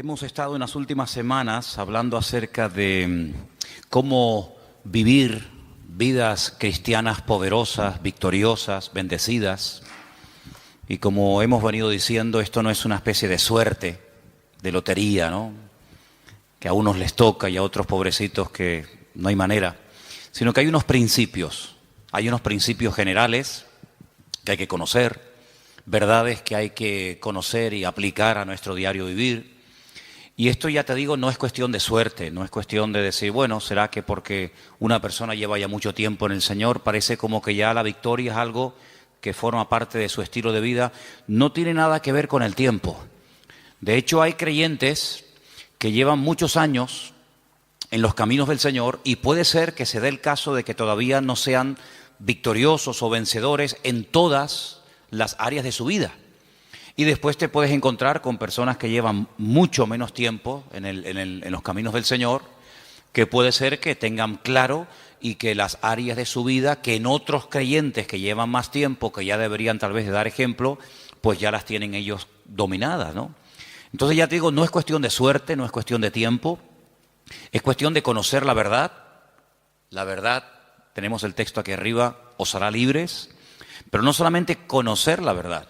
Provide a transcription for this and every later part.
Hemos estado en las últimas semanas hablando acerca de cómo vivir vidas cristianas poderosas, victoriosas, bendecidas. Y como hemos venido diciendo, esto no es una especie de suerte, de lotería, ¿no? Que a unos les toca y a otros pobrecitos que no hay manera. Sino que hay unos principios generales que hay que conocer, verdades que hay que conocer y aplicar a nuestro diario vivir. Y esto, ya te digo, no es cuestión de suerte, no es cuestión de decir, bueno, será que porque una persona lleva ya mucho tiempo en el Señor, parece como que ya la victoria es algo que forma parte de su estilo de vida. No tiene nada que ver con el tiempo. De hecho, hay creyentes que llevan muchos años en los caminos del Señor y puede ser que se dé el caso de que todavía no sean victoriosos o vencedores en todas las áreas de su vida. Y después te puedes encontrar con personas que llevan mucho menos tiempo en los caminos del Señor, que puede ser que tengan claro y que las áreas de su vida que en otros creyentes que llevan más tiempo, que ya deberían tal vez de dar ejemplo, pues ya las tienen ellos dominadas, ¿no? Entonces ya te digo, no es cuestión de suerte, no es cuestión de tiempo, es cuestión de conocer la verdad. La verdad, tenemos el texto aquí arriba, os hará libres, pero no solamente conocer la verdad,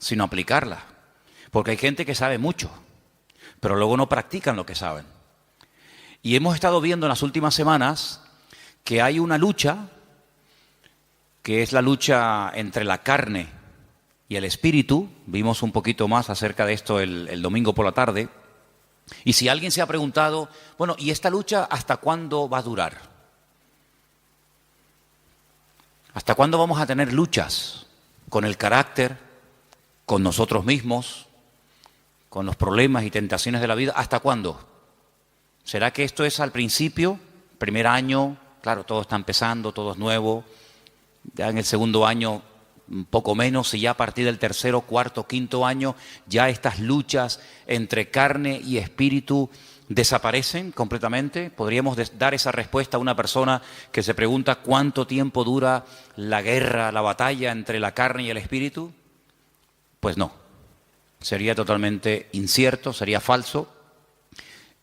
sino aplicarla. Porque hay gente que sabe mucho, pero luego no practican lo que saben. Y hemos estado viendo en las últimas semanas que hay una lucha, que es la lucha entre la carne y el espíritu. Vimos un poquito más acerca de esto el domingo por la tarde. Y si alguien se ha preguntado, bueno, ¿y esta lucha hasta cuándo va a durar? ¿Hasta cuándo vamos a tener luchas con el carácter, con nosotros mismos, con los problemas y tentaciones de la vida? ¿Hasta cuándo? ¿Será que esto es al principio, primer año? Claro, todo está empezando, todo es nuevo. Ya en el segundo año, un poco menos, y ya a partir del tercero, cuarto, quinto año, ya estas luchas entre carne y espíritu desaparecen completamente. ¿Podríamos dar esa respuesta a una persona que se pregunta cuánto tiempo dura la guerra, la batalla entre la carne y el espíritu? Pues no, sería totalmente incierto, sería falso.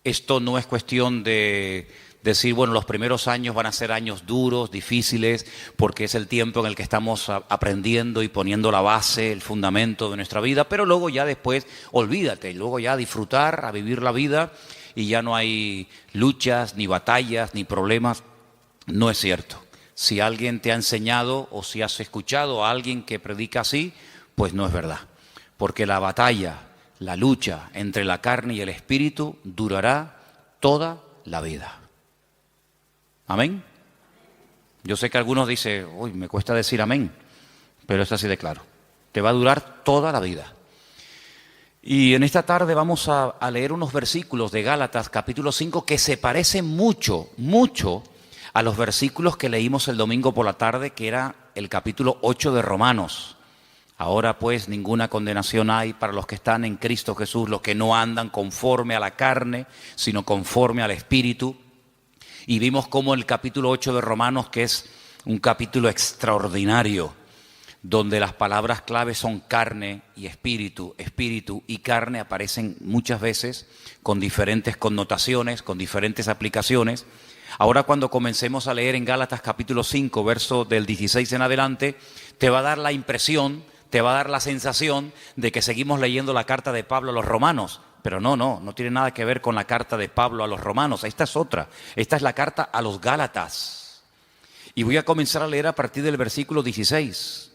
Esto no es cuestión de decir, bueno, los primeros años van a ser años duros, difíciles, porque es el tiempo en el que estamos aprendiendo y poniendo la base, el fundamento de nuestra vida, pero luego ya después, olvídate, luego ya a disfrutar, a vivir la vida y ya no hay luchas, ni batallas, ni problemas. No es cierto. Si alguien te ha enseñado o si has escuchado a alguien que predica así, pues no es verdad, porque la batalla, la lucha entre la carne y el espíritu durará toda la vida. ¿Amén? Yo sé que algunos dicen, uy, me cuesta decir amén, pero es así de claro, te va a durar toda la vida. Y en esta tarde vamos a leer unos versículos de Gálatas capítulo 5 que se parecen mucho, mucho a los versículos que leímos el domingo por la tarde, que era el capítulo 8 de Romanos. Ahora pues ninguna condenación hay para los que están en Cristo Jesús, los que no andan conforme a la carne, sino conforme al Espíritu. Y vimos cómo el capítulo 8 de Romanos, que es un capítulo extraordinario, donde las palabras claves son carne y espíritu, espíritu y carne, aparecen muchas veces con diferentes connotaciones, con diferentes aplicaciones. Ahora cuando comencemos a leer en Gálatas capítulo 5, verso del 16 en adelante, te va a dar la impresión, te va a dar la sensación de que seguimos leyendo la carta de Pablo a los romanos, pero no tiene nada que ver con la carta de Pablo a los romanos. Esta es otra, esta es la carta a los Gálatas. Y voy a comenzar a leer a partir del versículo 16.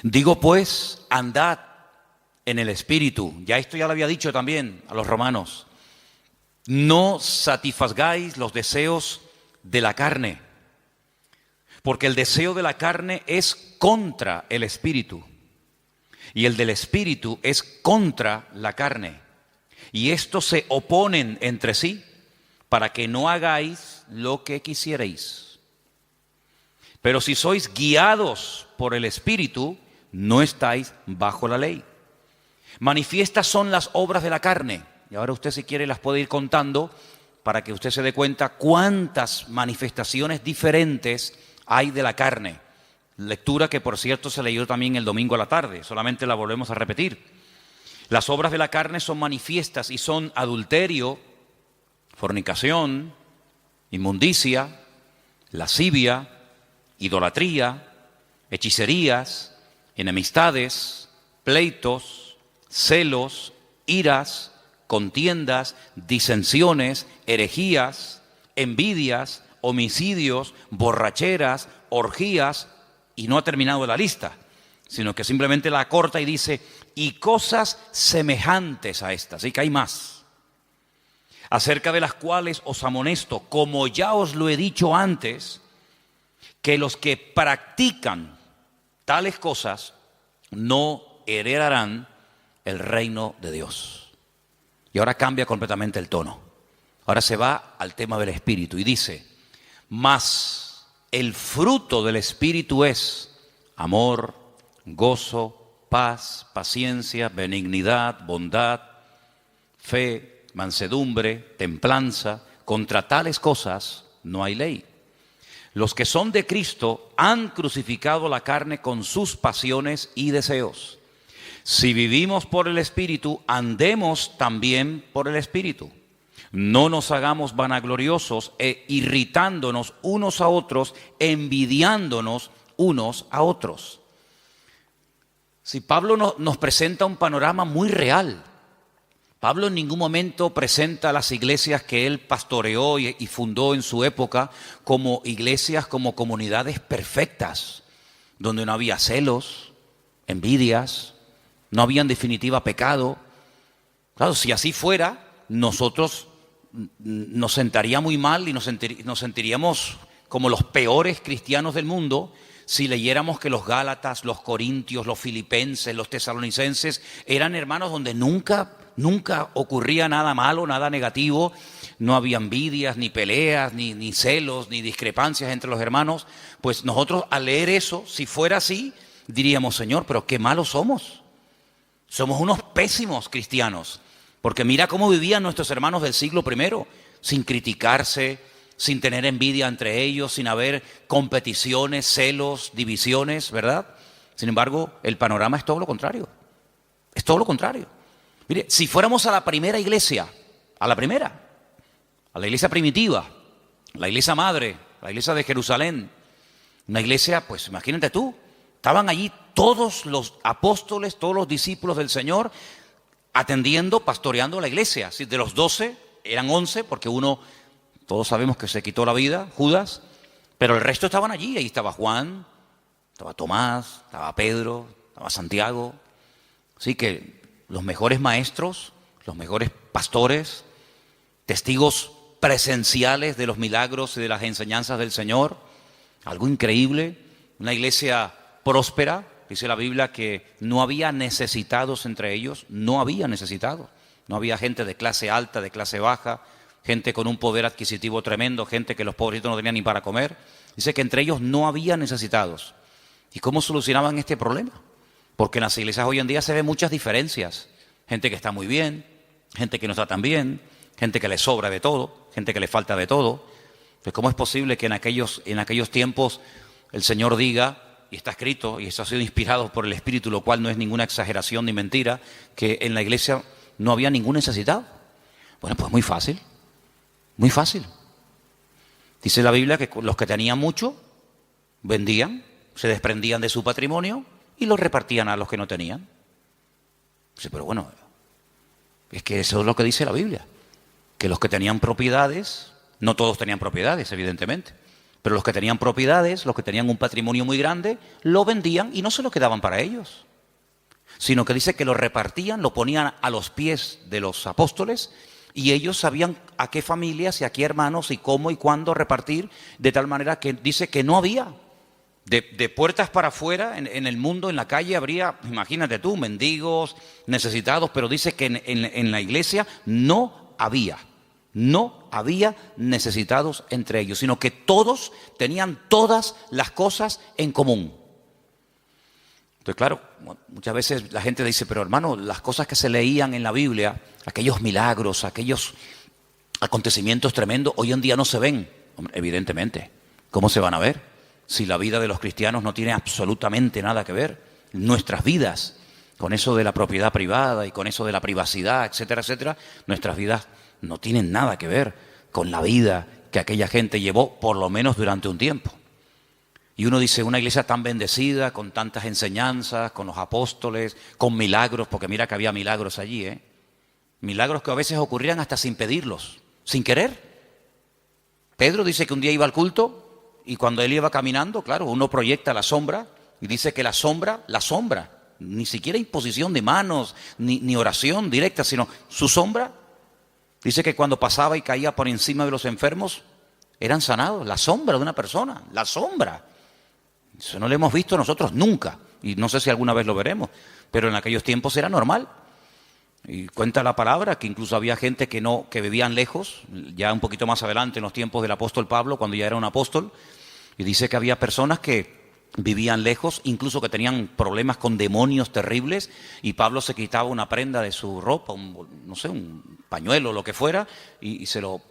Digo pues, andad en el Espíritu. Ya esto ya lo había dicho también a los romanos. No satisfagáis los deseos de la carne, porque el deseo de la carne es contra el Espíritu, y el del Espíritu es contra la carne. Y estos se oponen entre sí, para que no hagáis lo que quisierais. Pero si sois guiados por el Espíritu, no estáis bajo la ley. Manifiestas son las obras de la carne. Y ahora usted, si quiere, las puede ir contando para que usted se dé cuenta cuántas manifestaciones diferentes hay de la carne. Lectura que, por cierto, se leyó también el domingo a la tarde, solamente la volvemos a repetir. Las obras de la carne son manifiestas y son adulterio, fornicación, inmundicia, lascivia, idolatría, hechicerías, enemistades, pleitos, celos, iras, contiendas, disensiones, herejías, envidias, homicidios, borracheras, orgías, y no ha terminado la lista, sino que simplemente la acorta y dice, y cosas semejantes a estas, y que hay más, acerca de las cuales os amonesto, como ya os lo he dicho antes, que los que practican tales cosas no heredarán el reino de Dios. Y ahora cambia completamente el tono. Ahora se va al tema del Espíritu y dice, mas el fruto del Espíritu es amor, gozo, paz, paciencia, benignidad, bondad, fe, mansedumbre, templanza. Contra tales cosas no hay ley. Los que son de Cristo han crucificado la carne con sus pasiones y deseos. Si vivimos por el Espíritu, andemos también por el Espíritu. No nos hagamos vanagloriosos e irritándonos unos a otros, envidiándonos unos a otros. Si Pablo nos presenta un panorama muy real. Pablo en ningún momento presenta las iglesias que él pastoreó y fundó en su época como iglesias, como comunidades perfectas, donde no había celos, envidias, no había en definitiva pecado. Claro, si así fuera, nosotros nos sentaría muy mal y nos sentiríamos como los peores cristianos del mundo si leyéramos que los Gálatas, los Corintios, los Filipenses, los Tesalonicenses eran hermanos donde nunca ocurría nada malo, nada negativo, no había envidias, ni peleas, ni celos, ni discrepancias entre los hermanos. Pues nosotros al leer eso, si fuera así, diríamos, Señor, pero qué malos somos. Somos unos pésimos cristianos, porque mira cómo vivían nuestros hermanos del siglo I, sin criticarse, sin tener envidia entre ellos, sin haber competiciones, celos, divisiones, ¿verdad? Sin embargo, el panorama es todo lo contrario. Es todo lo contrario. Mire, si fuéramos a la primera iglesia, a la iglesia primitiva, la iglesia madre, la iglesia de Jerusalén, una iglesia, pues imagínate tú, estaban allí todos los apóstoles, todos los discípulos del Señor, atendiendo, pastoreando la iglesia. De los 12, eran 11, porque uno, todos sabemos que se quitó la vida, Judas, pero el resto estaban allí. Ahí estaba Juan, estaba Tomás, estaba Pedro, estaba Santiago. Así que los mejores maestros, los mejores pastores, testigos presenciales de los milagros y de las enseñanzas del Señor. Algo increíble, una iglesia próspera. Dice la Biblia que no había necesitados entre ellos, no había necesitados. No había gente de clase alta, de clase baja, gente con un poder adquisitivo tremendo, gente que los pobrecitos no tenían ni para comer. Dice que entre ellos no había necesitados. ¿Y cómo solucionaban este problema? Porque en las iglesias hoy en día se ven muchas diferencias. Gente que está muy bien, gente que no está tan bien, gente que le sobra de todo, gente que le falta de todo. Pues ¿cómo es posible que en aquellos tiempos el Señor diga, y está escrito, y esto ha sido inspirado por el Espíritu, lo cual no es ninguna exageración ni mentira, que en la iglesia no había ningún necesitado? Bueno, pues muy fácil, muy fácil. Dice la Biblia que los que tenían mucho vendían, se desprendían de su patrimonio y lo repartían a los que no tenían. Sí, pero bueno, es que eso es lo que dice la Biblia, que los que tenían propiedades, no todos tenían propiedades, evidentemente, pero los que tenían propiedades, los que tenían un patrimonio muy grande, lo vendían y no se lo quedaban para ellos, sino que dice que lo repartían, lo ponían a los pies de los apóstoles y ellos sabían a qué familias y a qué hermanos y cómo y cuándo repartir, de tal manera que dice que no había. De puertas para afuera, en el mundo, en la calle, habría, imagínate tú, mendigos, necesitados, pero dice que en la iglesia no había necesitados entre ellos, sino que todos tenían todas las cosas en común. Entonces, claro, muchas veces la gente dice, pero hermano, las cosas que se leían en la Biblia, aquellos milagros, aquellos acontecimientos tremendos, hoy en día no se ven. Hombre, evidentemente, ¿cómo se van a ver? Si la vida de los cristianos no tiene absolutamente nada que ver, nuestras vidas con eso de la propiedad privada y con eso de la privacidad, etcétera, etcétera, nuestras vidas no tienen nada que ver con la vida que aquella gente llevó, por lo menos durante un tiempo. Y uno dice, una iglesia tan bendecida, con tantas enseñanzas, con los apóstoles, con milagros, porque mira que había milagros allí, milagros que a veces ocurrían hasta sin pedirlos, sin querer. Pedro dice que un día iba al culto y cuando él iba caminando, claro, uno proyecta la sombra y dice que la sombra, ni siquiera imposición de manos, ni oración directa, sino su sombra. Dice que cuando pasaba y caía por encima de los enfermos, eran sanados. La sombra de una persona, la sombra. Eso no lo hemos visto nosotros nunca. Y no sé si alguna vez lo veremos. Pero en aquellos tiempos era normal. Y cuenta la palabra que incluso había gente que vivían lejos, ya un poquito más adelante en los tiempos del apóstol Pablo, cuando ya era un apóstol. Y dice que había personas que vivían lejos, incluso que tenían problemas con demonios terribles, y Pablo se quitaba una prenda de su ropa, un pañuelo o lo que fuera, y se lo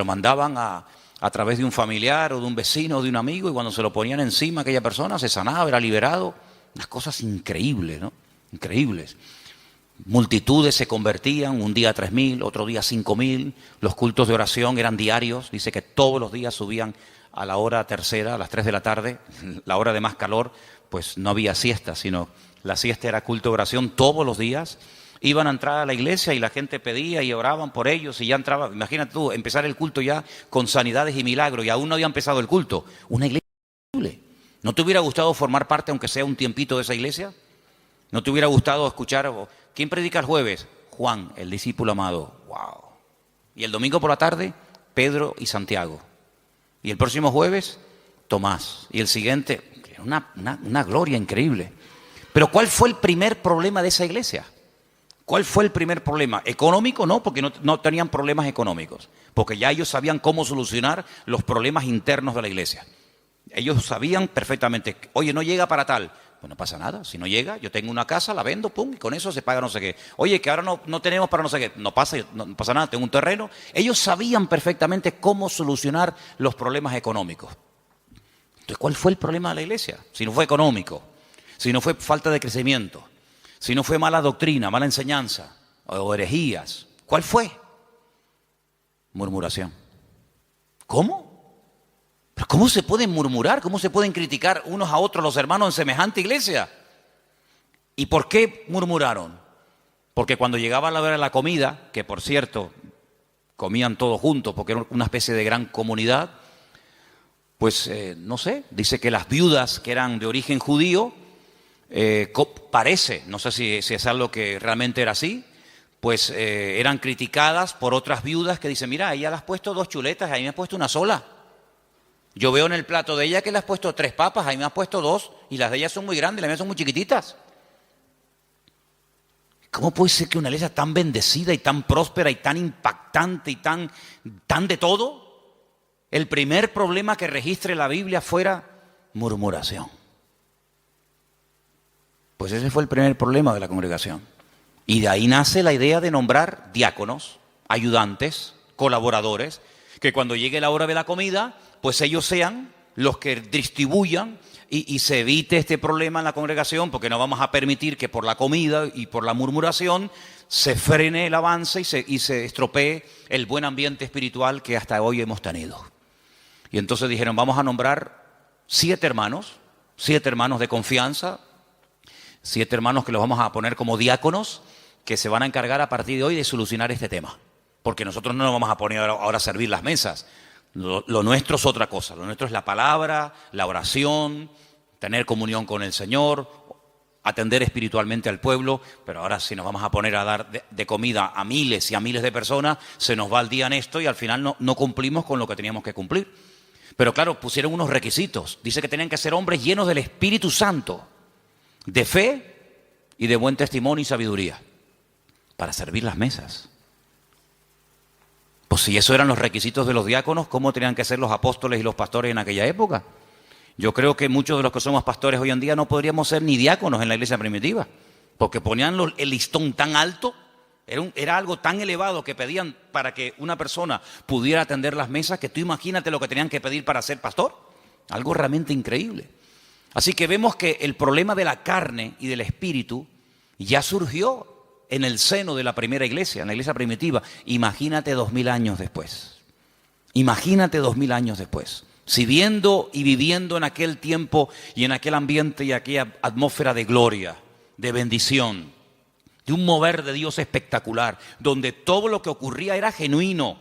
mandaban a través de un familiar o de un vecino o de un amigo, y cuando se lo ponían encima aquella persona se sanaba, era liberado. Unas cosas increíbles, ¿no? Increíbles. Multitudes se convertían, un día 3.000, otro día 5.000, los cultos de oración eran diarios, dice que todos los días subían a la hora tercera, a las 3 de la tarde, la hora de más calor, pues no había siesta, sino la siesta era culto de oración todos los días. Iban a entrar a la iglesia y la gente pedía y oraban por ellos y ya entraba. Imagínate tú, empezar el culto ya con sanidades y milagros y aún no había empezado el culto. Una iglesia increíble. ¿No te hubiera gustado formar parte, aunque sea un tiempito, de esa iglesia? ¿No te hubiera gustado escuchar? ¿Quién predica el jueves? Juan, el discípulo amado. ¡Wow! Y el domingo por la tarde, Pedro y Santiago. Y el próximo jueves, Tomás. Y el siguiente, una gloria increíble. Pero ¿cuál fue el primer problema de esa iglesia? ¿Cuál fue el primer problema? ¿Económico? No, porque no tenían problemas económicos. Porque ya ellos sabían cómo solucionar los problemas internos de la iglesia. Ellos sabían perfectamente, oye, no llega para tal. Pues no pasa nada, si no llega, yo tengo una casa, la vendo, pum, y con eso se paga no sé qué. Oye, que ahora no tenemos para no sé qué. No pasa nada, tengo un terreno. Ellos sabían perfectamente cómo solucionar los problemas económicos. Entonces, ¿cuál fue el problema de la iglesia? Si no fue económico, si no fue falta de crecimiento, si no fue mala doctrina, mala enseñanza o herejías, ¿cuál fue? Murmuración. ¿Cómo? ¿Pero cómo se pueden murmurar? ¿Cómo se pueden criticar unos a otros los hermanos en semejante iglesia? ¿Y por qué murmuraron? Porque cuando llegaba la hora de la comida, que por cierto, comían todos juntos porque era una especie de gran comunidad, pues no sé, dice que las viudas que eran de origen judío, parece, no sé si es algo que realmente era así, pues eran criticadas por otras viudas que dicen, mira, ella le has puesto 2 chuletas, a mí me has puesto una sola. Yo veo en el plato de ella que le has puesto 3 papas, a mí me has puesto 2, y las de ella son muy grandes, las mías son muy chiquititas. ¿Cómo puede ser que una iglesia tan bendecida y tan próspera y tan impactante y tan de todo, el primer problema que registre la Biblia fuera murmuración? Pues ese fue el primer problema de la congregación. Y de ahí nace la idea de nombrar diáconos, ayudantes, colaboradores, que cuando llegue la hora de la comida, pues ellos sean los que distribuyan y se evite este problema en la congregación, porque no vamos a permitir que por la comida y por la murmuración se frene el avance y se estropee el buen ambiente espiritual que hasta hoy hemos tenido. Y entonces dijeron, vamos a nombrar 7 hermanos de confianza, 7 hermanos que los vamos a poner como diáconos, que se van a encargar a partir de hoy de solucionar este tema. Porque nosotros no nos vamos a poner ahora a servir las mesas. Lo nuestro es otra cosa. Lo nuestro es la palabra, la oración, tener comunión con el Señor, atender espiritualmente al pueblo. Pero ahora si nos vamos a poner a dar de comida a miles y a miles de personas, se nos va el día en esto y al final no cumplimos con lo que teníamos que cumplir. Pero claro, pusieron unos requisitos. Dice que tenían que ser hombres llenos del Espíritu Santo, de fe y de buen testimonio y sabiduría, para servir las mesas. Pues si eso eran los requisitos de los diáconos, ¿cómo tenían que ser los apóstoles y los pastores en aquella época? Yo creo que muchos de los que somos pastores hoy en día no podríamos ser ni diáconos en la iglesia primitiva, porque ponían el listón tan alto, era algo tan elevado que pedían para que una persona pudiera atender las mesas, que tú imagínate lo que tenían que pedir para ser pastor. Algo realmente increíble. Así que vemos que el problema de la carne y del espíritu Ya surgió en el seno de la primera iglesia, en la iglesia primitiva. Imagínate 2000 años después. Imagínate 2000 años después. Si viendo y viviendo en aquel tiempo y en aquel ambiente y aquella atmósfera de gloria, de bendición, de un mover de Dios espectacular, donde todo lo que ocurría era genuino.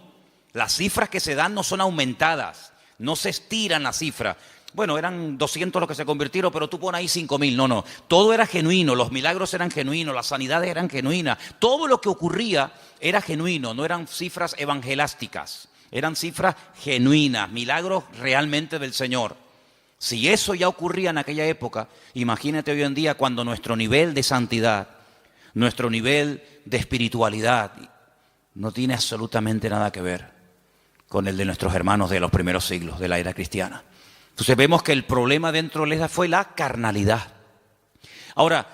Las cifras que se dan no son aumentadas, no se estiran las cifras. Bueno, eran 200 los que se convirtieron, pero tú pones ahí 5000. No. Todo era genuino, los milagros eran genuinos, las sanidades eran genuinas. Todo lo que ocurría era genuino, no eran cifras evangelásticas. Eran cifras genuinas, milagros realmente del Señor. Si eso ya ocurría en aquella época, imagínate hoy en día cuando nuestro nivel de santidad, nuestro nivel de espiritualidad no tiene absolutamente nada que ver con el de nuestros hermanos de los primeros siglos de la era cristiana. Entonces vemos que el problema dentro de la iglesia fue la carnalidad. Ahora,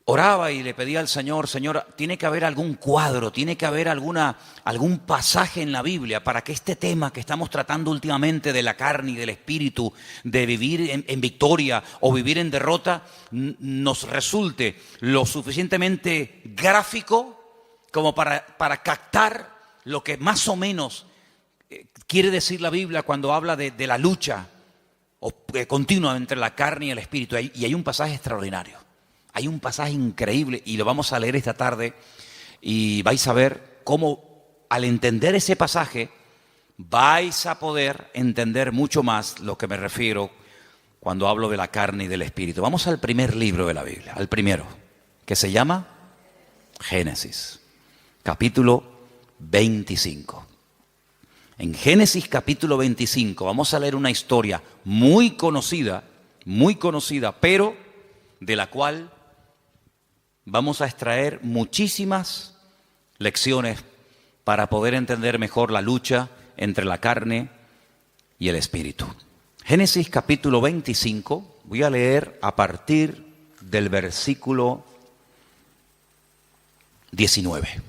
oraba y le pedía al Señor, Señor, tiene que haber algún cuadro, tiene que haber algún pasaje en la Biblia para que este tema que estamos tratando últimamente de la carne y del espíritu, de vivir en victoria o vivir en derrota, nos resulte lo suficientemente gráfico como para captar lo que más o menos quiere decir la Biblia cuando habla de la lucha continua entre la carne y el espíritu. Y hay un pasaje extraordinario. Hay un pasaje increíble y lo vamos a leer esta tarde y vais a ver cómo al entender ese pasaje vais a poder entender mucho más lo que me refiero cuando hablo de la carne y del espíritu. Vamos al primer libro de la Biblia, al primero, que se llama Génesis, capítulo 25. En Génesis capítulo 25 vamos a leer una historia muy conocida, pero de la cual vamos a extraer muchísimas lecciones para poder entender mejor la lucha entre la carne y el espíritu. Génesis capítulo 25, voy a leer a partir del versículo 19.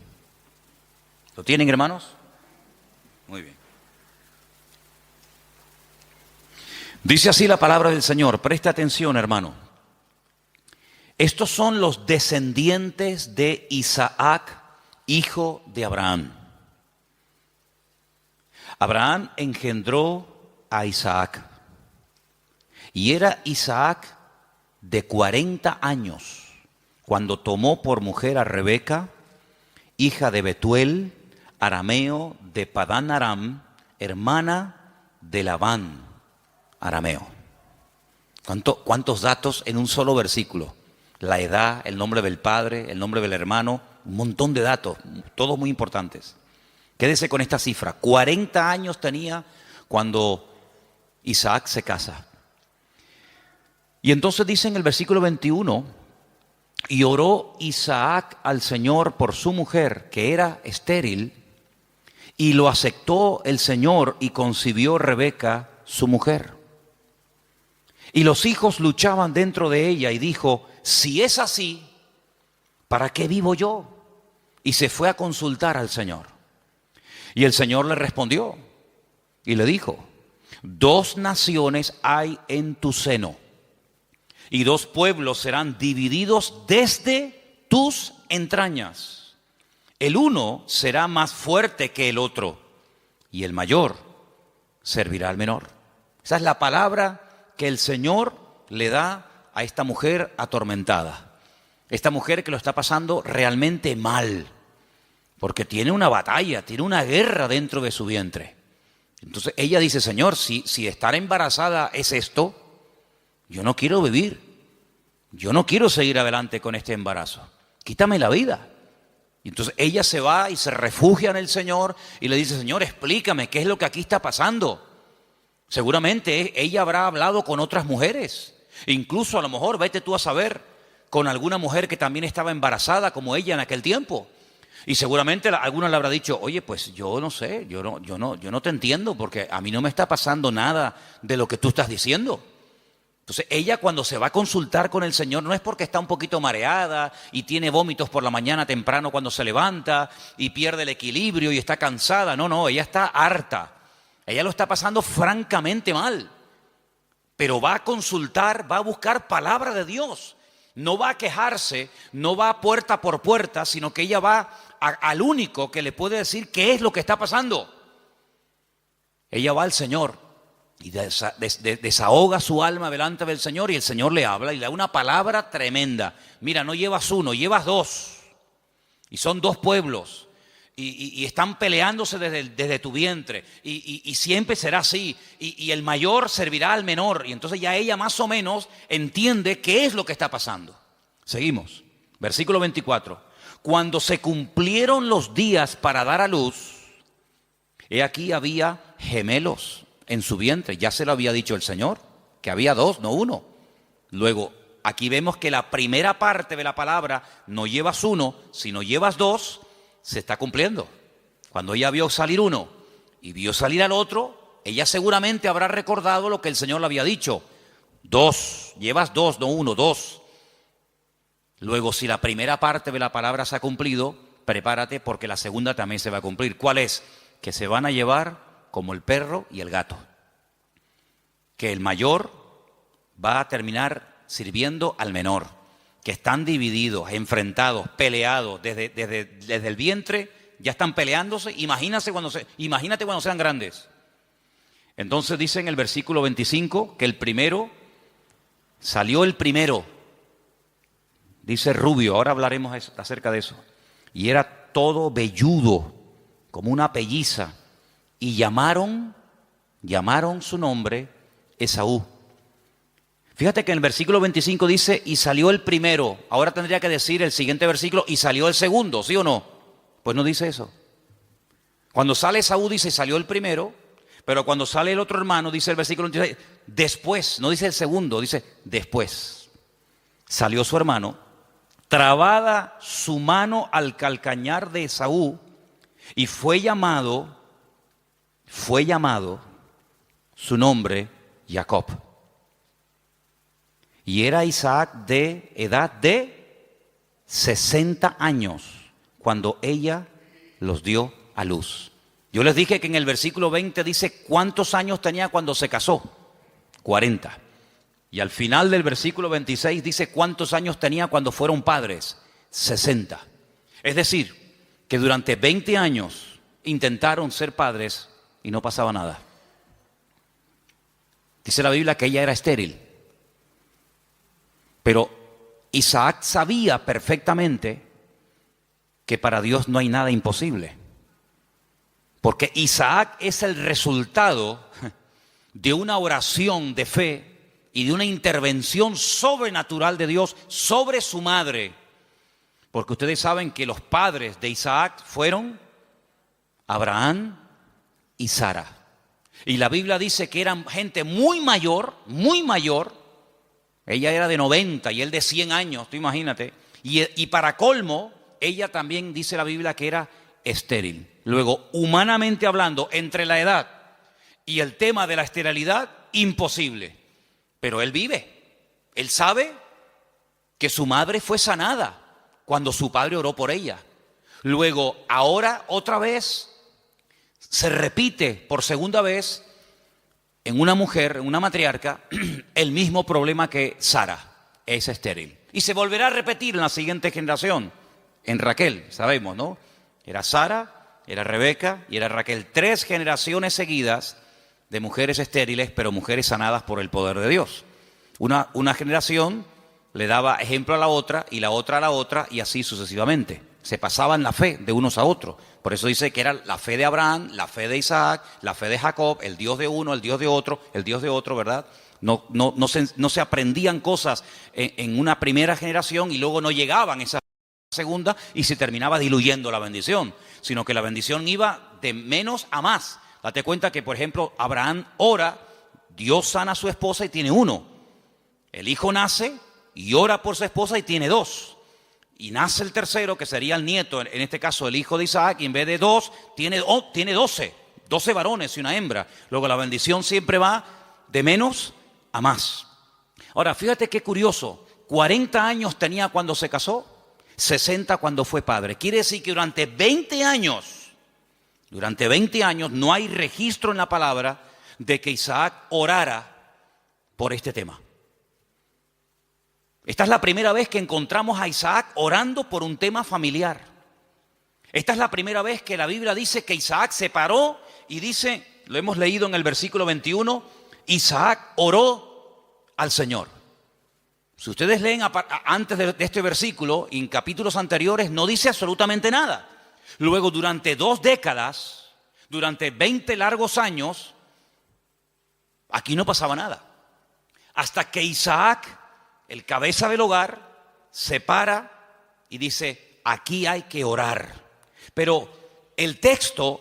¿Lo tienen, hermanos? Muy bien. Dice así la palabra del Señor, presta atención, hermano. Estos son los descendientes de Isaac, hijo de Abraham. Abraham engendró a Isaac. Y era Isaac de 40 años cuando tomó por mujer a Rebeca, hija de Betuel, arameo de Padán Aram, hermana de Labán, arameo. ¿Cuántos datos en un solo versículo? La edad, el nombre del padre, el nombre del hermano, un montón de datos, todos muy importantes. Quédese con esta cifra, 40 años tenía cuando Isaac se casa. Y entonces dice en el versículo 21, y oró Isaac al Señor por su mujer, que era estéril, y lo aceptó el Señor y concibió Rebeca, su mujer. Y los hijos luchaban dentro de ella y dijo, si es así, ¿para qué vivo yo? Y se fue a consultar al Señor. Y el Señor le respondió y le dijo, 2 naciones hay en tu seno y 2 pueblos serán divididos desde tus entrañas. El uno será más fuerte que el otro y el mayor servirá al menor. Esa es la palabra que el Señor le da a esta mujer atormentada. Esta mujer que lo está pasando realmente mal, porque tiene una batalla, tiene una guerra dentro de su vientre. Entonces ella dice, Señor, si estar embarazada es esto, yo no quiero vivir. Yo no quiero seguir adelante con este embarazo. Quítame la vida. Y entonces ella se va y se refugia en el Señor y le dice, Señor, explícame qué es lo que aquí está pasando. Seguramente ella habrá hablado con otras mujeres. Incluso a lo mejor, vete tú a saber, con alguna mujer que también estaba embarazada como ella en aquel tiempo. Y seguramente alguna le habrá dicho, oye, pues yo no sé, yo no te entiendo porque a mí no me está pasando nada de lo que tú estás diciendo. Entonces ella cuando se va a consultar con el Señor no es porque está un poquito mareada y tiene vómitos por la mañana temprano cuando se levanta y pierde el equilibrio y está cansada. No, ella está harta. Ella lo está pasando francamente mal. Pero va a consultar, va a buscar palabra de Dios. No va a quejarse, no va puerta por puerta, sino que ella va al único que le puede decir qué es lo que está pasando. Ella va al Señor y desahoga su alma delante del Señor, y el Señor le habla y le da una palabra tremenda. Mira, no llevas uno, llevas dos. Y son dos pueblos. Y están peleándose desde tu vientre. Y siempre será así. Y el mayor servirá al menor. Y entonces ya ella más o menos entiende qué es lo que está pasando. Seguimos. Versículo 24. Cuando se cumplieron los días para dar a luz, he aquí había gemelos en su vientre. Ya se lo había dicho el Señor, que había dos, no uno. Luego, aquí vemos que la primera parte de la palabra, no llevas uno, sino llevas dos, se está cumpliendo. Cuando ella vio salir uno y vio salir al otro, ella seguramente habrá recordado lo que el Señor le había dicho. Dos, llevas dos, no uno, dos. Luego, si la primera parte de la palabra se ha cumplido, prepárate porque la segunda también se va a cumplir. ¿Cuál es? Que se van a llevar como el perro y el gato. Que el mayor va a terminar sirviendo al menor. Que están divididos, enfrentados, peleados desde el vientre, ya están peleándose. Imagínate cuando sean grandes. Entonces dice en el versículo 25 que salió el primero. Dice rubio, ahora hablaremos acerca de eso. Y era todo velludo, como una pelliza. Y llamaron su nombre Esaú. Fíjate que en el versículo 25 dice, y salió el primero. Ahora tendría que decir el siguiente versículo, y salió el segundo, ¿sí o no? Pues no dice eso. Cuando sale Esaú dice, salió el primero, pero cuando sale el otro hermano, dice el versículo 26, después, no dice el segundo, dice después. Salió su hermano, trabada su mano al calcañar de Esaú, y fue llamado su nombre Jacob. Y era Isaac de edad de 60 años cuando ella los dio a luz. Yo les dije que en el versículo 20 dice cuántos años tenía cuando se casó. 40. Y al final del versículo 26 dice cuántos años tenía cuando fueron padres. 60. Es decir, que durante 20 años intentaron ser padres y no pasaba nada. Dice la Biblia que ella era estéril. Pero Isaac sabía perfectamente que para Dios no hay nada imposible. Porque Isaac es el resultado de una oración de fe y de una intervención sobrenatural de Dios sobre su madre. Porque ustedes saben que los padres de Isaac fueron Abraham y Sara. Y la Biblia dice que eran gente muy mayor. Ella era de 90 y él de 100 años, tú imagínate. Y para colmo, ella también dice la Biblia que era estéril. Luego, humanamente hablando, entre la edad y el tema de la esterilidad, imposible. Pero él vive. Él sabe que su madre fue sanada cuando su padre oró por ella. Luego, ahora otra vez se repite por segunda vez en una mujer, en una matriarca, el mismo problema que Sara, es estéril. Y se volverá a repetir en la siguiente generación, en Raquel, sabemos, ¿no? Era Sara, era Rebeca y era Raquel. 3 generaciones seguidas de mujeres estériles, pero mujeres sanadas por el poder de Dios. Una generación le daba ejemplo a la otra y la otra a la otra y así sucesivamente. Se pasaban la fe de unos a otros. Por eso dice que era la fe de Abraham, la fe de Isaac, la fe de Jacob, el Dios de uno, el Dios de otro, ¿verdad? No se aprendían cosas en una primera generación y luego no llegaban esa segunda y se terminaba diluyendo la bendición, sino que la bendición iba de menos a más. Date cuenta que, por ejemplo, Abraham ora, Dios sana a su esposa y tiene 1. El hijo nace y ora por su esposa y tiene 2. Y nace el tercero, que sería el nieto, en este caso el hijo de Isaac, y en vez de 2, tiene 12 varones y una hembra. Luego la bendición siempre va de menos a más. Ahora, fíjate qué curioso, 40 años tenía cuando se casó, 60 cuando fue padre. Quiere decir que durante 20 años no hay registro en la palabra de que Isaac orara por este tema. Esta es la primera vez que encontramos a Isaac orando por un tema familiar. Esta es la primera vez que la Biblia dice que Isaac se paró y dice, lo hemos leído en el versículo 21, Isaac oró al Señor. Si ustedes leen antes de este versículo, en capítulos anteriores, no dice absolutamente nada. Luego, durante 2 décadas, durante 20 largos años, aquí no pasaba nada. Hasta que Isaac, el cabeza del hogar, se para y dice, aquí hay que orar. Pero el texto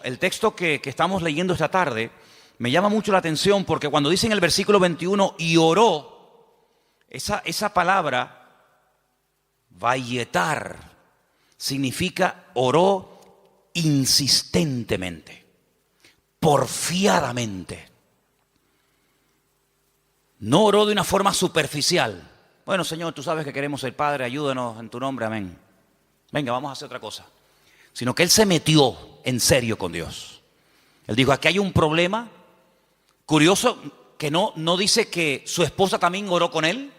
que estamos leyendo esta tarde me llama mucho la atención porque cuando dice en el versículo 21 y oró, esa palabra vayetar significa oró insistentemente, porfiadamente. No oró de una forma superficial. Bueno, Señor, tú sabes que queremos ser Padre, ayúdanos en tu nombre, amén. Venga, vamos a hacer otra cosa. Sino que él se metió en serio con Dios. Él dijo, aquí hay un problema. Curioso que no dice que su esposa también oró con él,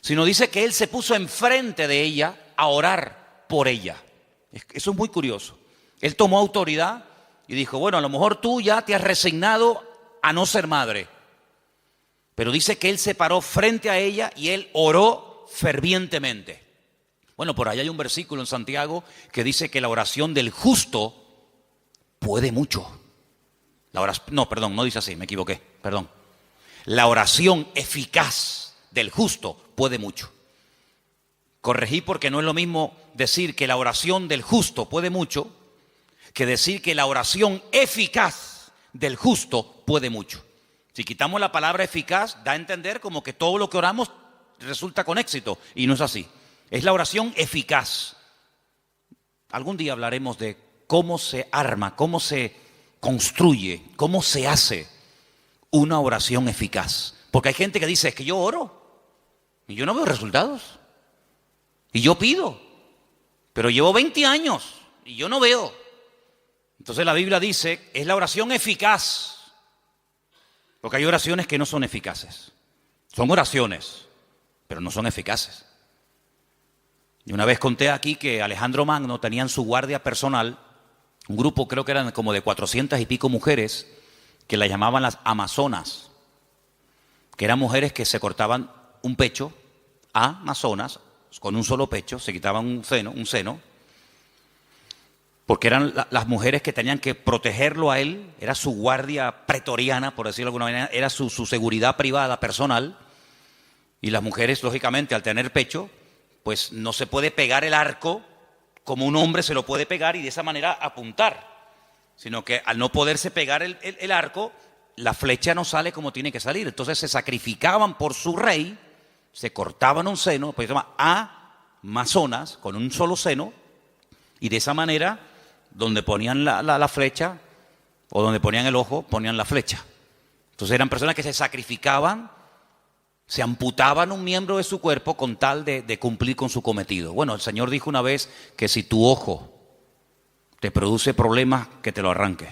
sino dice que él se puso enfrente de ella a orar por ella. Eso es muy curioso. Él tomó autoridad y dijo, bueno, a lo mejor tú ya te has resignado a no ser madre. Pero dice que él se paró frente a ella y él oró fervientemente. Bueno, por ahí hay un versículo en Santiago que dice que la oración del justo puede mucho. No dice así, me equivoqué, perdón. La oración eficaz del justo puede mucho. Corregí porque no es lo mismo decir que la oración del justo puede mucho que decir que la oración eficaz del justo puede mucho. Si quitamos la palabra eficaz, da a entender como que todo lo que oramos resulta con éxito, y no es así. Es la oración eficaz. Algún día hablaremos de cómo se arma, cómo se construye, cómo se hace una oración eficaz. Porque hay gente que dice, es que yo oro y yo no veo resultados. Y yo pido, pero llevo 20 años y yo no veo. Entonces la Biblia dice, es la oración eficaz. Porque hay oraciones que no son eficaces. Son oraciones, pero no son eficaces. Y una vez conté aquí que Alejandro Magno tenía en su guardia personal un grupo, creo que eran como de 400 y pico mujeres, que la llamaban las amazonas, que eran mujeres que se cortaban un pecho, amazonas, con un solo pecho, se quitaban un seno, porque eran las mujeres que tenían que protegerlo a él, era su guardia pretoriana, por decirlo de alguna manera, era su seguridad privada, personal, y las mujeres, lógicamente, al tener pecho, pues no se puede pegar el arco como un hombre se lo puede pegar y de esa manera apuntar, sino que al no poderse pegar el arco, la flecha no sale como tiene que salir. Entonces se sacrificaban por su rey, se cortaban un seno, pues se llama amazonas, con un solo seno, y de esa manera, donde ponían la flecha, o donde ponían el ojo, ponían la flecha. Entonces eran personas que se sacrificaban, se amputaban un miembro de su cuerpo con tal de cumplir con su cometido. Bueno, el Señor dijo una vez que si tu ojo te produce problemas, que te lo arranque.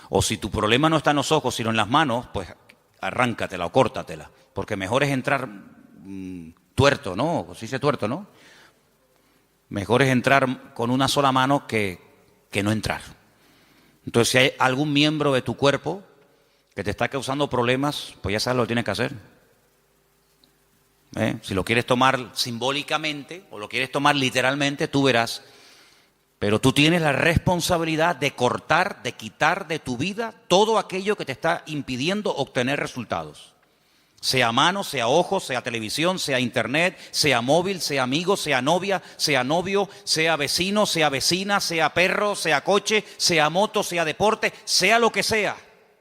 O si tu problema no está en los ojos, sino en las manos, pues arráncatela o córtatela. Porque mejor es entrar tuerto, ¿no? Se dice tuerto, ¿no? Mejor es entrar con una sola mano que no entrar. Entonces, si hay algún miembro de tu cuerpo que te está causando problemas, pues ya sabes lo que tienes que hacer. Si lo quieres tomar simbólicamente o lo quieres tomar literalmente, tú verás. Pero tú tienes la responsabilidad de cortar, de quitar de tu vida todo aquello que te está impidiendo obtener resultados. Sea mano, sea ojo, sea televisión, sea internet, sea móvil, sea amigo, sea novia, sea novio, sea vecino, sea vecina, sea perro, sea coche, sea moto, sea deporte, sea lo que sea,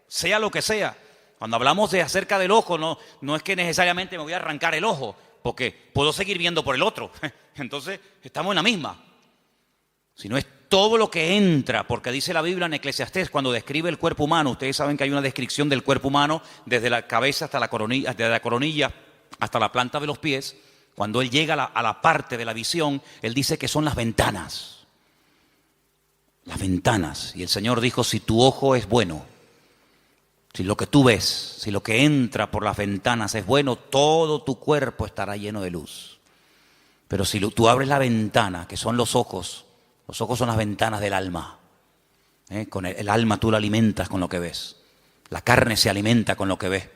sea lo que sea. Cuando hablamos de acerca del ojo, no es que necesariamente me voy a arrancar el ojo, porque puedo seguir viendo por el otro. Entonces, estamos en la misma. Sino es todo lo que entra, porque dice la Biblia en Eclesiastés, cuando describe el cuerpo humano, ustedes saben que hay una descripción del cuerpo humano desde la cabeza hasta la coronilla, desde la coronilla hasta la planta de los pies. Cuando él llega a la parte de la visión, él dice que son las ventanas. Las ventanas. Y el Señor dijo, si tu ojo es bueno, Si lo que tú ves, si lo que entra por las ventanas es bueno, todo tu cuerpo estará lleno de luz. Pero si tú abres la ventana, que son los ojos son las ventanas del alma. Con el alma tú la alimentas con lo que ves. La carne se alimenta con lo que ves.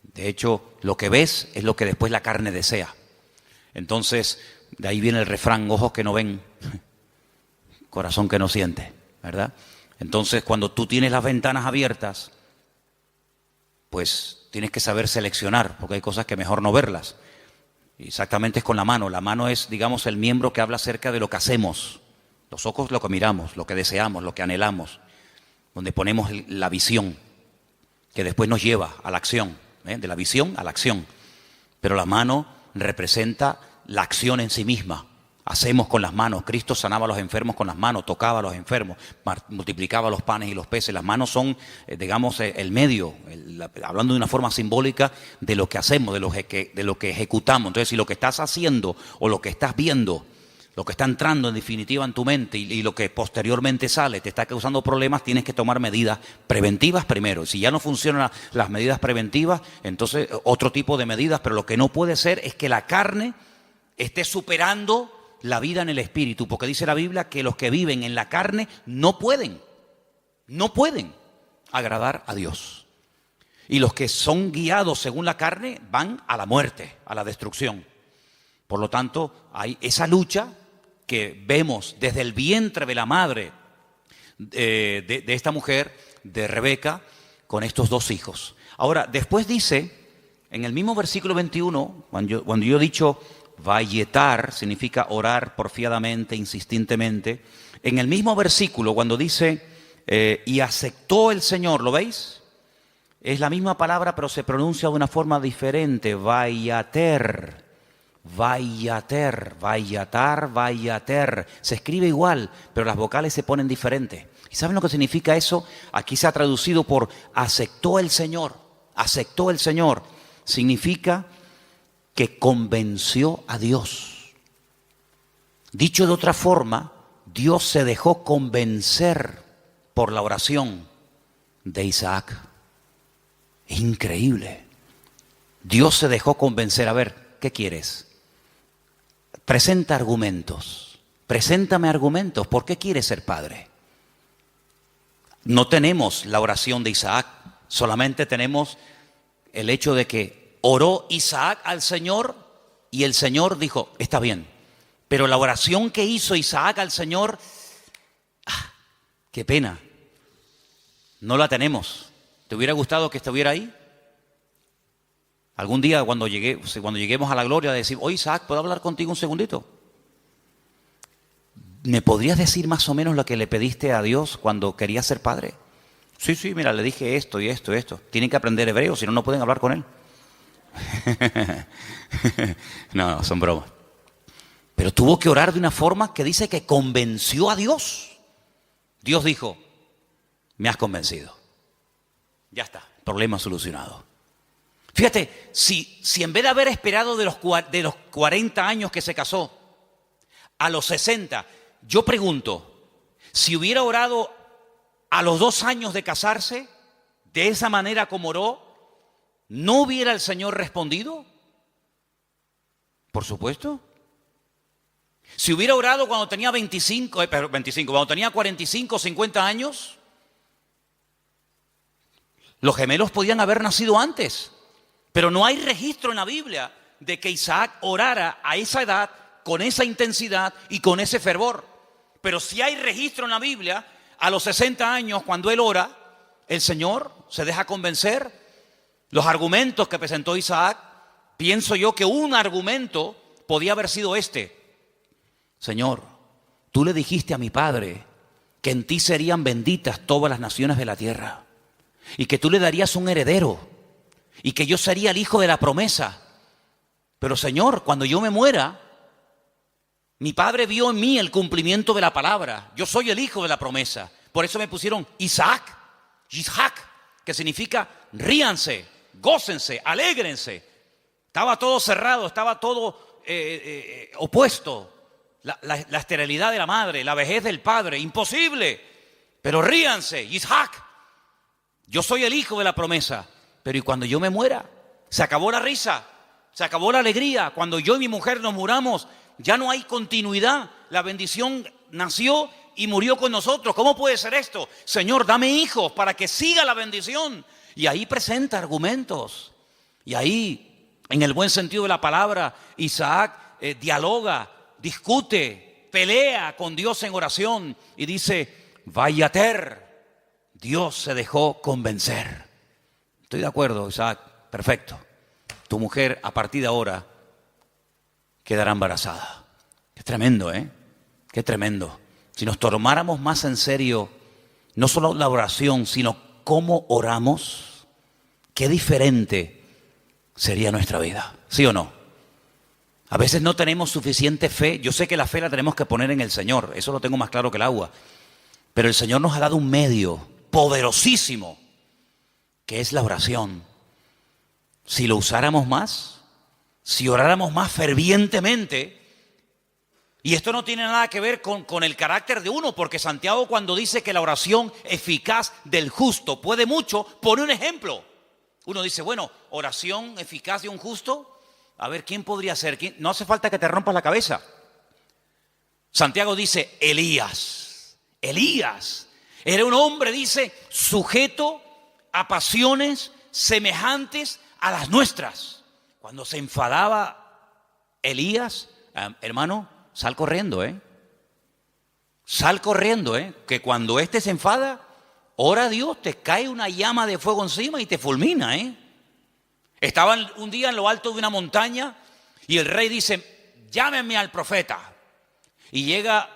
De hecho, lo que ves es lo que después la carne desea. Entonces, de ahí viene el refrán, ojos que no ven, corazón que no siente, ¿verdad? Entonces, cuando tú tienes las ventanas abiertas, pues tienes que saber seleccionar, porque hay cosas que mejor no verlas. Exactamente es con la mano. La mano es, digamos, el miembro que habla acerca de lo que hacemos. Los ojos lo que miramos, lo que deseamos, lo que anhelamos, donde ponemos la visión, que después nos lleva a la acción, de la visión a la acción. Pero la mano representa la acción en sí misma. Hacemos con las manos. Cristo sanaba a los enfermos con las manos, tocaba a los enfermos, multiplicaba los panes y los peces. Las manos son, digamos, el medio, hablando de una forma simbólica de lo que hacemos, de lo que ejecutamos. Entonces, si lo que estás haciendo o lo que estás viendo, lo que está entrando en definitiva en tu mente y lo que posteriormente sale te está causando problemas, tienes que tomar medidas preventivas primero. Si ya no funcionan las medidas preventivas, entonces otro tipo de medidas, pero lo que no puede ser es que la carne esté superando la vida en el espíritu, porque dice la Biblia que los que viven en la carne no pueden agradar a Dios. Y los que son guiados según la carne van a la muerte, a la destrucción. Por lo tanto, hay esa lucha que vemos desde el vientre de la madre de esta mujer, de Rebeca, con estos dos hijos. Ahora, después dice, en el mismo versículo 21, cuando yo he dicho vayetar, significa orar porfiadamente, insistentemente, en el mismo versículo, cuando dice, y aceptó el Señor, ¿lo veis? Es la misma palabra, pero se pronuncia de una forma diferente, vayater. Vayater, vayatar, vayater. Se escribe igual, pero las vocales se ponen diferentes. ¿Y saben lo que significa eso? Aquí se ha traducido por aceptó el Señor. Aceptó el Señor. Significa que convenció a Dios. Dicho de otra forma, Dios se dejó convencer por la oración de Isaac. Es increíble. Dios se dejó convencer. A ver, ¿qué quieres? Presenta argumentos. Preséntame argumentos. ¿Por qué quieres ser padre? No tenemos la oración de Isaac. Solamente tenemos el hecho de que oró Isaac al Señor y el Señor dijo, está bien. Pero la oración que hizo Isaac al Señor, qué pena, no la tenemos. ¿Te hubiera gustado que estuviera ahí? Algún día cuando lleguemos a la gloria decir, oye Isaac, ¿puedo hablar contigo un segundito? ¿Me podrías decir más o menos lo que le pediste a Dios cuando querías ser padre? Sí, mira, le dije esto y esto y esto. Tienen que aprender hebreo, si no, no pueden hablar con él. No, son bromas. Pero tuvo que orar de una forma que dice que convenció a Dios. Dios dijo, me has convencido. Ya está, problema solucionado. Fíjate, si en vez de haber esperado de los 40 años que se casó, a los 60, yo pregunto, si hubiera orado a los 2 años de casarse, de esa manera como oró, ¿no hubiera el Señor respondido? Por supuesto. Si hubiera orado cuando tenía cuando tenía 45, 50 años, los gemelos podían haber nacido antes. Pero no hay registro en la Biblia de que Isaac orara a esa edad, con esa intensidad y con ese fervor. Pero sí hay registro en la Biblia, a los 60 años, cuando él ora, el Señor se deja convencer. Los argumentos que presentó Isaac, pienso yo que un argumento podía haber sido este. Señor, tú le dijiste a mi padre que en ti serían benditas todas las naciones de la tierra y que tú le darías un heredero. Y que yo sería el hijo de la promesa. Pero Señor, cuando yo me muera, mi padre vio en mí el cumplimiento de la palabra. Yo soy el hijo de la promesa. Por eso me pusieron Isaac, que significa ríanse, gócense, alégrense. Estaba todo cerrado, estaba todo opuesto. La esterilidad de la madre, la vejez del padre, imposible. Pero ríanse, Isaac. Yo soy el hijo de la promesa, pero ¿y cuando yo me muera? Se acabó la risa, se acabó la alegría. Cuando yo y mi mujer nos muramos, ya no hay continuidad. La bendición nació y murió con nosotros. ¿Cómo puede ser esto? Señor, dame hijos para que siga la bendición. Y ahí presenta argumentos. Y ahí, en el buen sentido de la palabra, Isaac dialoga, discute, pelea con Dios en oración y dice, Vayater, Dios se dejó convencer. Estoy de acuerdo, Isaac, perfecto. Tu mujer a partir de ahora quedará embarazada. Qué tremendo, ¿eh? Qué tremendo. Si nos tomáramos más en serio, no solo la oración, sino cómo oramos, qué diferente sería nuestra vida, ¿sí o no? A veces no tenemos suficiente fe. Yo sé que la fe la tenemos que poner en el Señor, eso lo tengo más claro que el agua. Pero el Señor nos ha dado un medio poderosísimo, que es la oración. Si lo usáramos más, si oráramos más fervientemente, y esto no tiene nada que ver con el carácter de uno, porque Santiago cuando dice que la oración eficaz del justo puede mucho, pone un ejemplo. Uno dice, bueno, oración eficaz de un justo, a ver, ¿quién podría ser? ¿Quién? No hace falta que te rompas la cabeza. Santiago dice, Elías era un hombre, dice, sujeto a pasiones semejantes a las nuestras. Cuando se enfadaba Elías, hermano, sal corriendo, Sal corriendo, que cuando éste se enfada, ora a Dios, te cae una llama de fuego encima y te fulmina, Estaban un día en lo alto de una montaña y el rey dice, llámenme al profeta. Y llega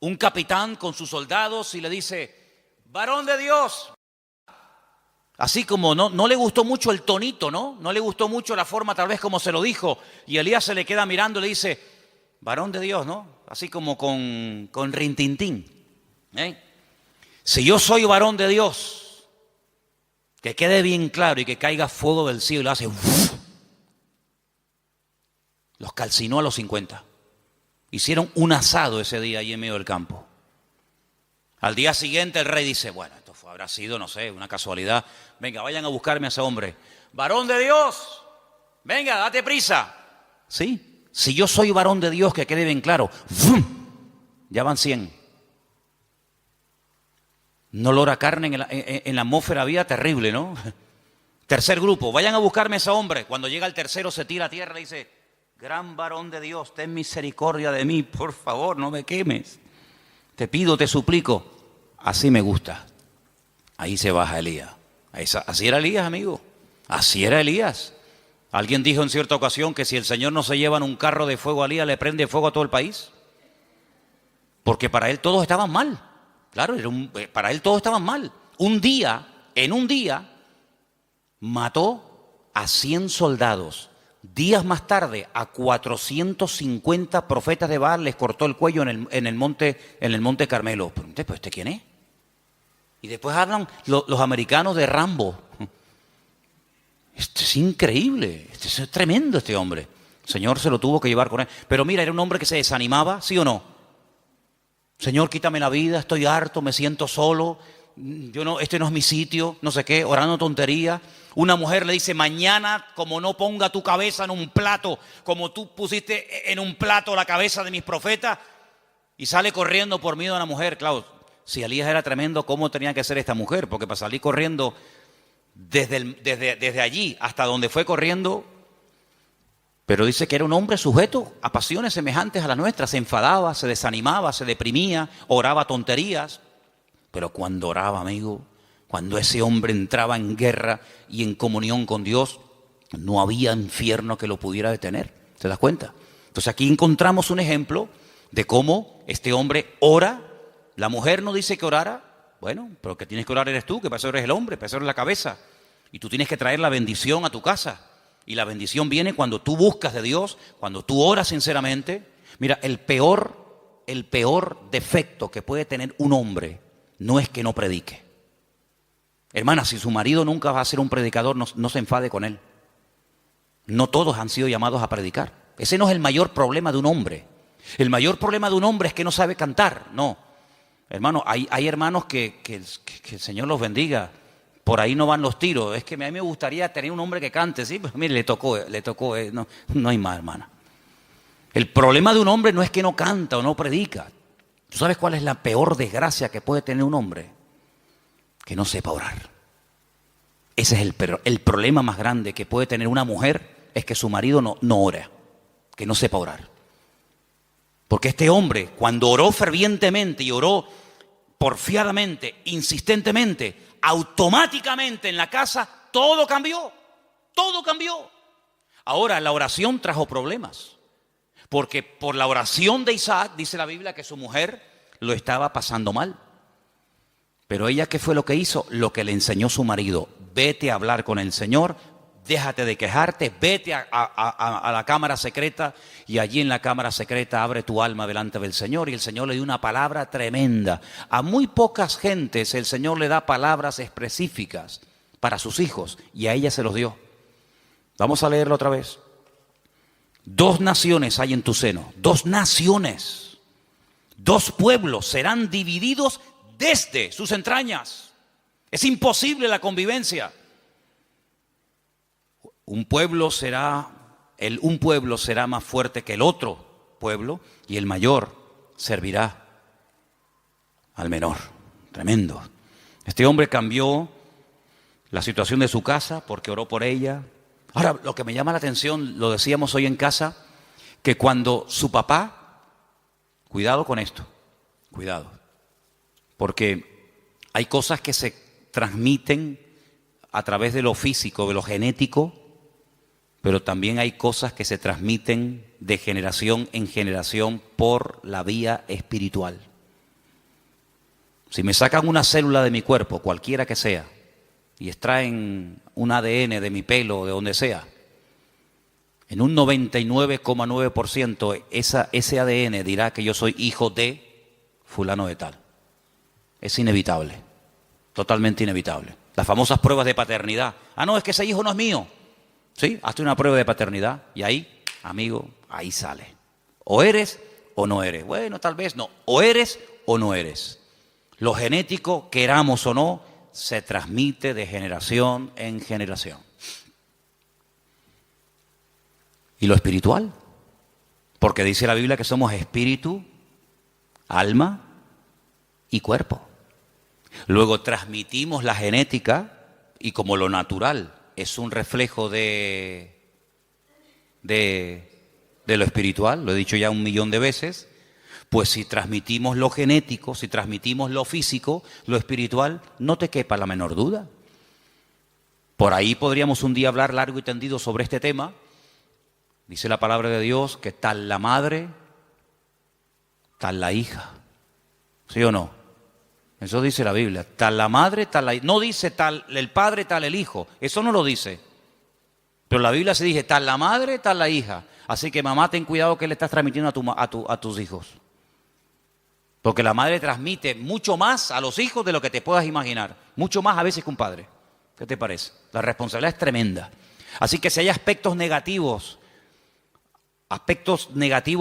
un capitán con sus soldados y le dice, varón de Dios. Así como no le gustó mucho el tonito, ¿no? No le gustó mucho la forma tal vez como se lo dijo. Y Elías se le queda mirando y le dice, varón de Dios, ¿no? Así como con rintintín. Si yo soy varón de Dios, que quede bien claro y que caiga fuego del cielo y lo hace. Los calcinó a los 50. Hicieron un asado ese día ahí en medio del campo. Al día siguiente el rey dice, bueno, esto habrá sido, no sé, una casualidad. Venga, vayan a buscarme a ese hombre. Varón de Dios, venga, date prisa. Sí, si yo soy varón de Dios, que quede bien claro. ¡Fum! Ya van 100. Un olor a carne en la atmósfera había terrible, ¿no? Tercer grupo, vayan a buscarme a ese hombre. Cuando llega el tercero se tira a tierra y dice, gran varón de Dios, ten misericordia de mí, por favor, no me quemes. Te pido, te suplico. Así me gusta. Ahí se baja Elías. Así era Elías, amigo. Así era Elías. Alguien dijo en cierta ocasión que si el Señor no se lleva en un carro de fuego a Elías, le prende fuego a todo el país. Porque para él todos estaban mal. Claro, para él todos estaban mal. En un día, mató a 100 soldados. Días más tarde, a 450 profetas de Baal les cortó el cuello en el monte Carmelo. ¿Pero este quién es? Y después hablan los americanos de Rambo. Esto es increíble, es tremendo este hombre. El Señor se lo tuvo que llevar con él. Pero mira, era un hombre que se desanimaba, ¿sí o no? Señor, quítame la vida, estoy harto, me siento solo, este no es mi sitio, no sé qué, orando tonterías. Una mujer le dice, mañana como no ponga tu cabeza en un plato, como tú pusiste en un plato la cabeza de mis profetas, y sale corriendo por miedo a una mujer. Claro, si Elías era tremendo, ¿cómo tenía que ser esta mujer? Porque para salir corriendo desde allí hasta donde fue corriendo. Pero dice que era un hombre sujeto a pasiones semejantes a las nuestras. Se enfadaba, se desanimaba, se deprimía, oraba tonterías. Pero cuando oraba, amigo, cuando ese hombre entraba en guerra y en comunión con Dios, no había infierno que lo pudiera detener. ¿Te das cuenta? Entonces aquí encontramos un ejemplo de cómo este hombre ora. La mujer no dice que orara. Bueno, pero que tienes que orar eres tú, que para eso eres el hombre, para eso eres la cabeza. Y tú tienes que traer la bendición a tu casa. Y la bendición viene cuando tú buscas de Dios, cuando tú oras sinceramente. Mira, el peor defecto que puede tener un hombre no es que no predique. Hermana, si su marido nunca va a ser un predicador, no se enfade con él. No todos han sido llamados a predicar. Ese no es el mayor problema de un hombre. El mayor problema de un hombre es que no sabe cantar. No. Hermano, hay hermanos que el Señor los bendiga. Por ahí no van los tiros. Es que a mí me gustaría tener un hombre que cante, sí, pues mire, le tocó, no, no hay más, hermana. El problema de un hombre no es que no canta o no predica. ¿Tú sabes cuál es la peor desgracia que puede tener un hombre? Que no sepa orar. Ese es el problema más grande que puede tener una mujer, es que su marido no ora, que no sepa orar. Porque este hombre, cuando oró fervientemente y oró porfiadamente, insistentemente, automáticamente en la casa, todo cambió, todo cambió. Ahora, la oración trajo problemas, porque por la oración de Isaac, dice la Biblia, que su mujer lo estaba pasando mal. Pero ella, ¿qué fue lo que hizo? Lo que le enseñó su marido: vete a hablar con el Señor, déjate de quejarte, vete a la cámara secreta, y allí en la cámara secreta abre tu alma delante del Señor. Y el Señor le dio una palabra tremenda. A muy pocas gentes el Señor le da palabras específicas para sus hijos, y a ella se los dio. Vamos a leerlo otra vez. 2 naciones hay en tu seno, 2 naciones, 2 pueblos serán divididos desde sus entrañas. Es imposible la convivencia. Un pueblo será más fuerte que el otro pueblo, y el mayor servirá al menor. Tremendo. Este hombre cambió la situación de su casa porque oró por ella. Ahora, lo que me llama la atención, lo decíamos hoy en casa, que cuando su papá, cuidado con esto, cuidado, porque hay cosas que se transmiten a través de lo físico, de lo genético, pero también hay cosas que se transmiten de generación en generación por la vía espiritual. Si me sacan una célula de mi cuerpo, cualquiera que sea, y extraen un ADN de mi pelo o de donde sea, en un 99,9% ese ADN dirá que yo soy hijo de fulano de tal. Es inevitable, totalmente inevitable. Las famosas pruebas de paternidad. Ah, no, es que ese hijo no es mío. Sí, hazte una prueba de paternidad y ahí, amigo, ahí sale. O eres o no eres. Bueno, tal vez no. O eres o no eres. Lo genético, queramos o no, se transmite de generación en generación. ¿Y lo espiritual? Porque dice la Biblia que somos espíritu, alma y cuerpo. Luego transmitimos la genética, y como lo natural es un reflejo de lo espiritual, lo he dicho ya 1.000.000 de veces, pues si transmitimos lo genético, si transmitimos lo físico, lo espiritual, no te quepa la menor duda. Por ahí podríamos un día hablar largo y tendido sobre este tema. Dice la palabra de Dios que tal la madre, tal la hija. ¿Sí o no? Eso dice la Biblia. Tal la madre, tal la hija. No dice tal el padre, tal el hijo. Eso no lo dice. Pero la Biblia se dice tal la madre, tal la hija. Así que mamá, ten cuidado que le estás transmitiendo a tus hijos. Porque la madre transmite mucho más a los hijos de lo que te puedas imaginar. Mucho más a veces que un padre. ¿Qué te parece? La responsabilidad es tremenda. Así que si hay aspectos negativos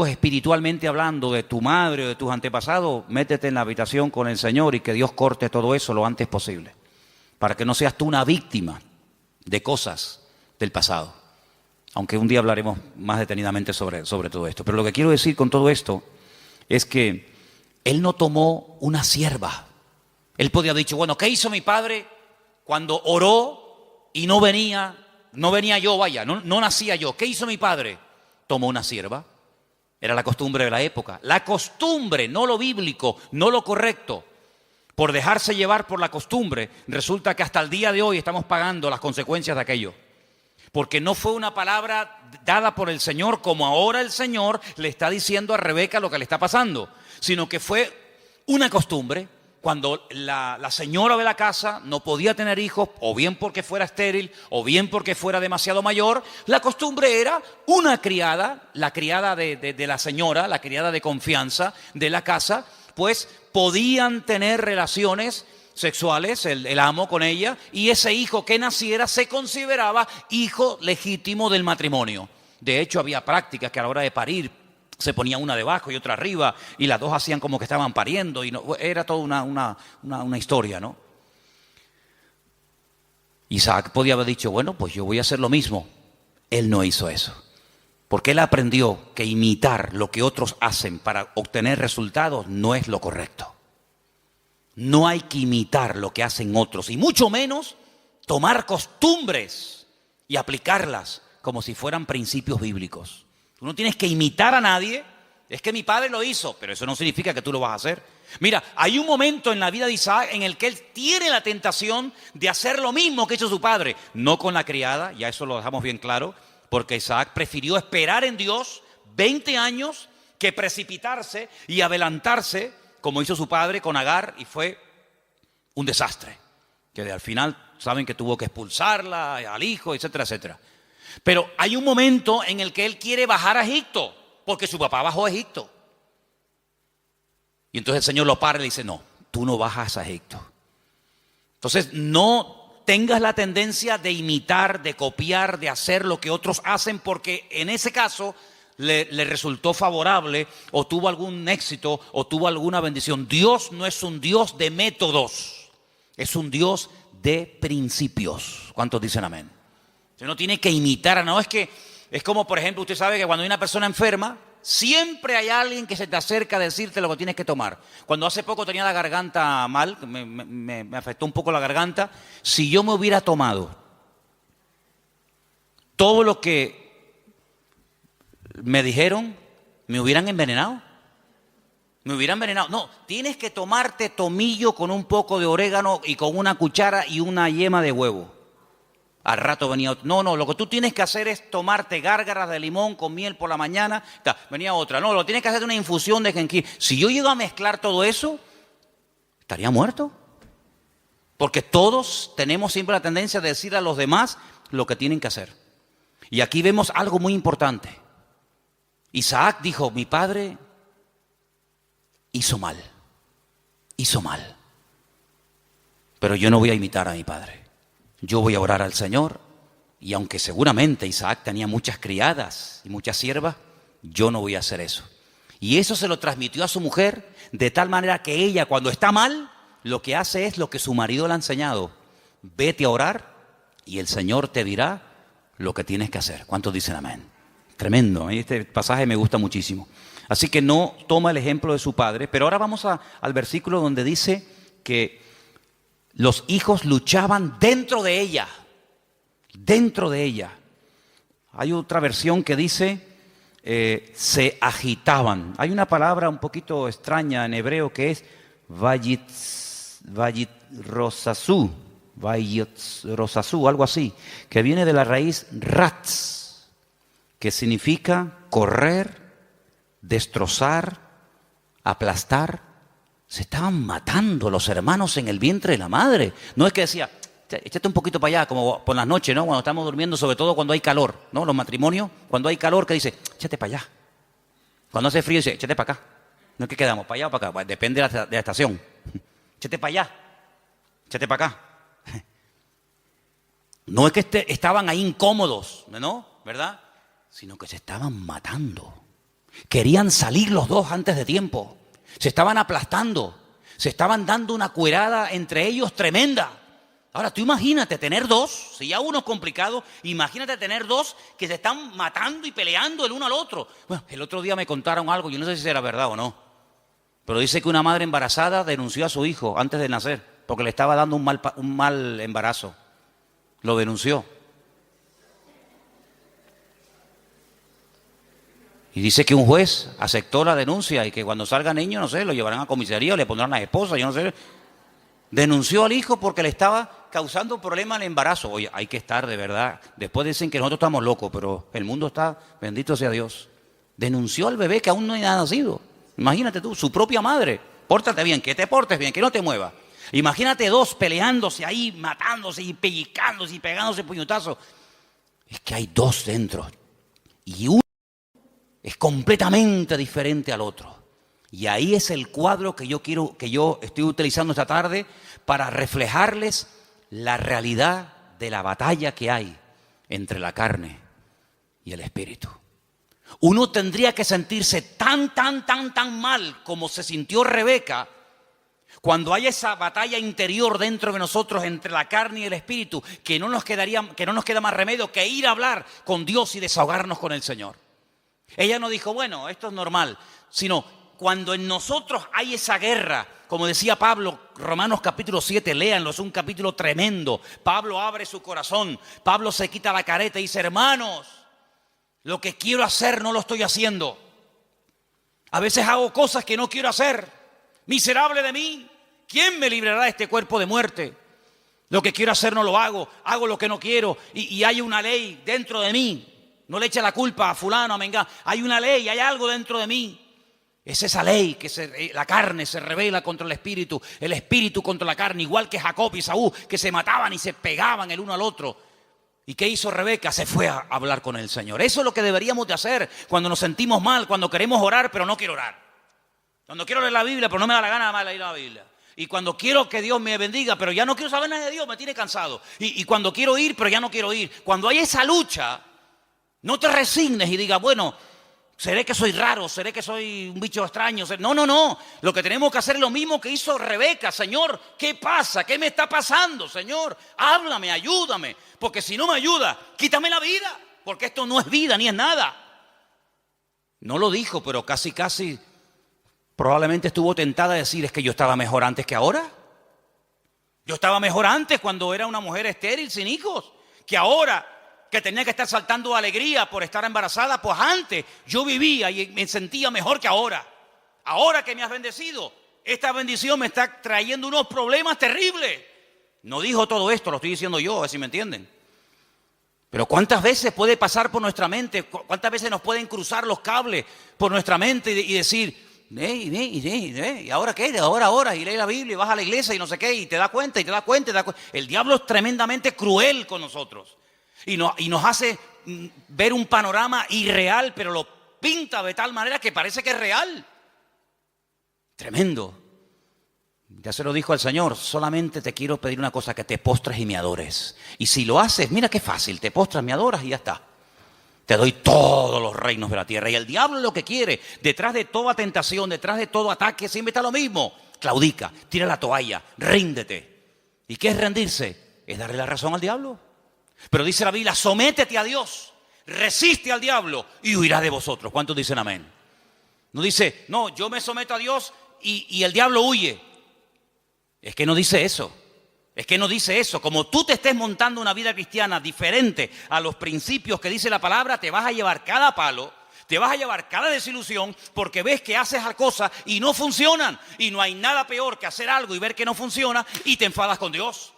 espiritualmente hablando de tu madre o de tus antepasados, métete en la habitación con el Señor y que Dios corte todo eso lo antes posible. Para que no seas tú una víctima de cosas del pasado. Aunque un día hablaremos más detenidamente sobre todo esto. Pero lo que quiero decir con todo esto es que él no tomó una sierva. Él podía haber dicho, bueno, ¿qué hizo mi padre cuando oró y no venía yo, no nacía yo? ¿Qué hizo mi padre? Tomó una sierva. Era la costumbre de la época. La costumbre, no lo bíblico, no lo correcto. Por dejarse llevar por la costumbre, resulta que hasta el día de hoy estamos pagando las consecuencias de aquello. Porque no fue una palabra dada por el Señor como ahora el Señor le está diciendo a Rebeca lo que le está pasando, sino que fue una costumbre. Cuando la señora de la casa no podía tener hijos, o bien porque fuera estéril, o bien porque fuera demasiado mayor, la costumbre era una criada, la criada de la señora, la criada de confianza de la casa, pues podían tener relaciones sexuales, el amo con ella, y ese hijo que naciera se consideraba hijo legítimo del matrimonio. De hecho, había prácticas que a la hora de parir se ponía una debajo y otra arriba, y las dos hacían como que estaban pariendo, y no, era toda una historia, ¿no? Isaac podía haber dicho, bueno, pues yo voy a hacer lo mismo. Él no hizo eso. Porque él aprendió que imitar lo que otros hacen para obtener resultados no es lo correcto. No hay que imitar lo que hacen otros y mucho menos tomar costumbres y aplicarlas como si fueran principios bíblicos. Tú no tienes que imitar a nadie. Es que mi padre lo hizo, pero eso no significa que tú lo vas a hacer. Mira, hay un momento en la vida de Isaac en el que él tiene la tentación de hacer lo mismo que hizo su padre. No con la criada, ya eso lo dejamos bien claro, porque Isaac prefirió esperar en Dios 20 años que precipitarse y adelantarse, como hizo su padre con Agar, y fue un desastre. Que al final saben que tuvo que expulsarla, al hijo, etcétera, etcétera. Pero hay un momento en el que él quiere bajar a Egipto, porque su papá bajó a Egipto. Y entonces el Señor lo para y le dice, no, tú no bajas a Egipto. Entonces no tengas la tendencia de imitar, de copiar, de hacer lo que otros hacen, porque en ese caso le resultó favorable o tuvo algún éxito o tuvo alguna bendición. Dios no es un Dios de métodos, es un Dios de principios. ¿Cuántos dicen amén? Usted no tiene que imitar, no es que, es como por ejemplo, usted sabe que cuando hay una persona enferma, siempre hay alguien que se te acerca a decirte lo que tienes que tomar. Cuando hace poco tenía la garganta mal, me afectó un poco la garganta, si yo me hubiera tomado todo lo que me dijeron, me hubieran envenenado. Me hubieran envenenado. No, tienes que tomarte tomillo con un poco de orégano y con una cuchara y una yema de huevo. Al rato venía otro. No, lo que tú tienes que hacer es tomarte gárgaras de limón con miel por la mañana. Venía otra. No, lo tienes que hacer de una infusión de jengibre. Si yo llego a mezclar todo eso, estaría muerto. Porque todos tenemos siempre la tendencia de decir a los demás lo que tienen que hacer. Y aquí vemos algo muy importante. Isaac dijo, mi padre hizo mal. Pero yo no voy a imitar a mi padre. Yo voy a orar al Señor, y aunque seguramente Isaac tenía muchas criadas y muchas siervas, yo no voy a hacer eso. Y eso se lo transmitió a su mujer, de tal manera que ella, cuando está mal, lo que hace es lo que su marido le ha enseñado. Vete a orar y el Señor te dirá lo que tienes que hacer. ¿Cuántos dicen amén? Tremendo, este pasaje me gusta muchísimo. Así que no toma el ejemplo de su padre, pero ahora vamos al versículo donde dice que los hijos luchaban dentro de ella. Dentro de ella. Hay otra versión que dice se agitaban. Hay una palabra un poquito extraña en hebreo que es vayitrosasú, algo así, que viene de la raíz ratz, que significa correr, destrozar, aplastar. Se estaban matando los hermanos en el vientre de la madre. No es que decía, échate un poquito para allá, como por las noches, ¿no? Cuando estamos durmiendo, sobre todo cuando hay calor, ¿no? Los matrimonios, cuando hay calor, que dice, échate para allá. Cuando hace frío, dice, échate para acá. No es que quedamos, para allá o para acá, depende de la estación. Échate para allá, échate para acá. No es que estaban ahí incómodos, ¿no? ¿Verdad? Sino que se estaban matando. Querían salir los dos antes de tiempo. Se estaban aplastando, se estaban dando una cuerada entre ellos tremenda. Ahora tú imagínate tener dos, si ya uno es complicado, imagínate tener dos que se están matando y peleando el uno al otro. Bueno, el otro día me contaron algo, yo no sé si era verdad o no, pero dice que una madre embarazada denunció a su hijo antes de nacer, porque le estaba dando un mal embarazo. Lo denunció. Y dice que un juez aceptó la denuncia y que cuando salga niño, no sé, lo llevarán a comisaría o le pondrán las esposas, yo no sé. Denunció al hijo porque le estaba causando problemas al embarazo. Oye, hay que estar de verdad. Después dicen que nosotros estamos locos, pero el mundo está, bendito sea Dios. Denunció al bebé que aún no ha nacido. Imagínate tú, su propia madre. Pórtate bien, que te portes bien, que no te muevas. Imagínate dos peleándose ahí, matándose y pellizcándose y pegándose puñetazos. Es que hay dos dentro. Y uno es completamente diferente al otro. Y ahí es el cuadro que yo estoy utilizando esta tarde para reflejarles la realidad de la batalla que hay entre la carne y el espíritu. Uno tendría que sentirse tan mal como se sintió Rebeca Cuando hay esa batalla interior dentro de nosotros entre la carne y el espíritu, que no nos queda más remedio que ir a hablar con Dios y desahogarnos con el Señor. Ella no dijo, bueno, esto es normal, sino cuando en nosotros hay esa guerra, como decía Pablo, Romanos capítulo 7, léanlo, es un capítulo tremendo. Pablo abre su corazón, Pablo se quita la careta y dice, hermanos, lo que quiero hacer no lo estoy haciendo. A veces hago cosas que no quiero hacer. Miserable de mí, ¿quién me librará de este cuerpo de muerte? Lo que quiero hacer no lo hago, hago lo que no quiero y hay una ley dentro de mí. No le eche la culpa a fulano, a mengano. Hay una ley, hay algo dentro de mí. Es esa ley que la carne se rebela contra el espíritu contra la carne, igual que Jacob y Esaú, que se mataban y se pegaban el uno al otro. ¿Y qué hizo Rebeca? Se fue a hablar con el Señor. Eso es lo que deberíamos de hacer cuando nos sentimos mal, cuando queremos orar, pero no quiero orar. Cuando quiero leer la Biblia, pero no me da la gana de leer la Biblia. Y cuando quiero que Dios me bendiga, pero ya no quiero saber nada de Dios, me tiene cansado. Y cuando quiero ir, pero ya no quiero ir. Cuando hay esa lucha, no te resignes y digas, bueno, seré que soy raro, seré que soy un bicho extraño. No. Lo que tenemos que hacer es lo mismo que hizo Rebeca. Señor, ¿qué pasa? ¿Qué me está pasando, Señor? Háblame, ayúdame. Porque si no me ayuda, quítame la vida. Porque esto no es vida ni es nada. No lo dijo, pero casi probablemente estuvo tentada a decir, es que yo estaba mejor antes que ahora. Yo estaba mejor antes cuando era una mujer estéril, sin hijos, que ahora que tenía que estar saltando de alegría por estar embarazada, pues antes yo vivía y me sentía mejor que ahora. Ahora que me has bendecido, esta bendición me está trayendo unos problemas terribles. No dijo todo esto, lo estoy diciendo yo, a ver si me entienden. Pero ¿cuántas veces puede pasar por nuestra mente? ¿Cuántas veces nos pueden cruzar los cables por nuestra mente y decir, ¿y ahora qué? Ahora, y lee la Biblia y vas a la iglesia y no sé qué, y te das cuenta. El diablo es tremendamente cruel con nosotros. Y nos hace ver un panorama irreal, pero lo pinta de tal manera que parece que es real. Tremendo. Ya se lo dijo al Señor, solamente te quiero pedir una cosa, que te postres y me adores. Y si lo haces, mira qué fácil, te postras, me adoras y ya está. Te doy todos los reinos de la tierra. Y el diablo lo que quiere, detrás de toda tentación, detrás de todo ataque, siempre está lo mismo. Claudica, tira la toalla, ríndete. ¿Y qué es rendirse? Es darle la razón al diablo. Pero dice la Biblia, sométete a Dios, resiste al diablo y huirá de vosotros. ¿Cuántos dicen amén? No dice, no, yo me someto a Dios y el diablo huye. Es que no dice eso. Como tú te estés montando una vida cristiana diferente a los principios que dice la palabra, te vas a llevar cada palo, te vas a llevar cada desilusión, porque ves que haces cosas y no funcionan. Y no hay nada peor que hacer algo y ver que no funciona y te enfadas con Dios.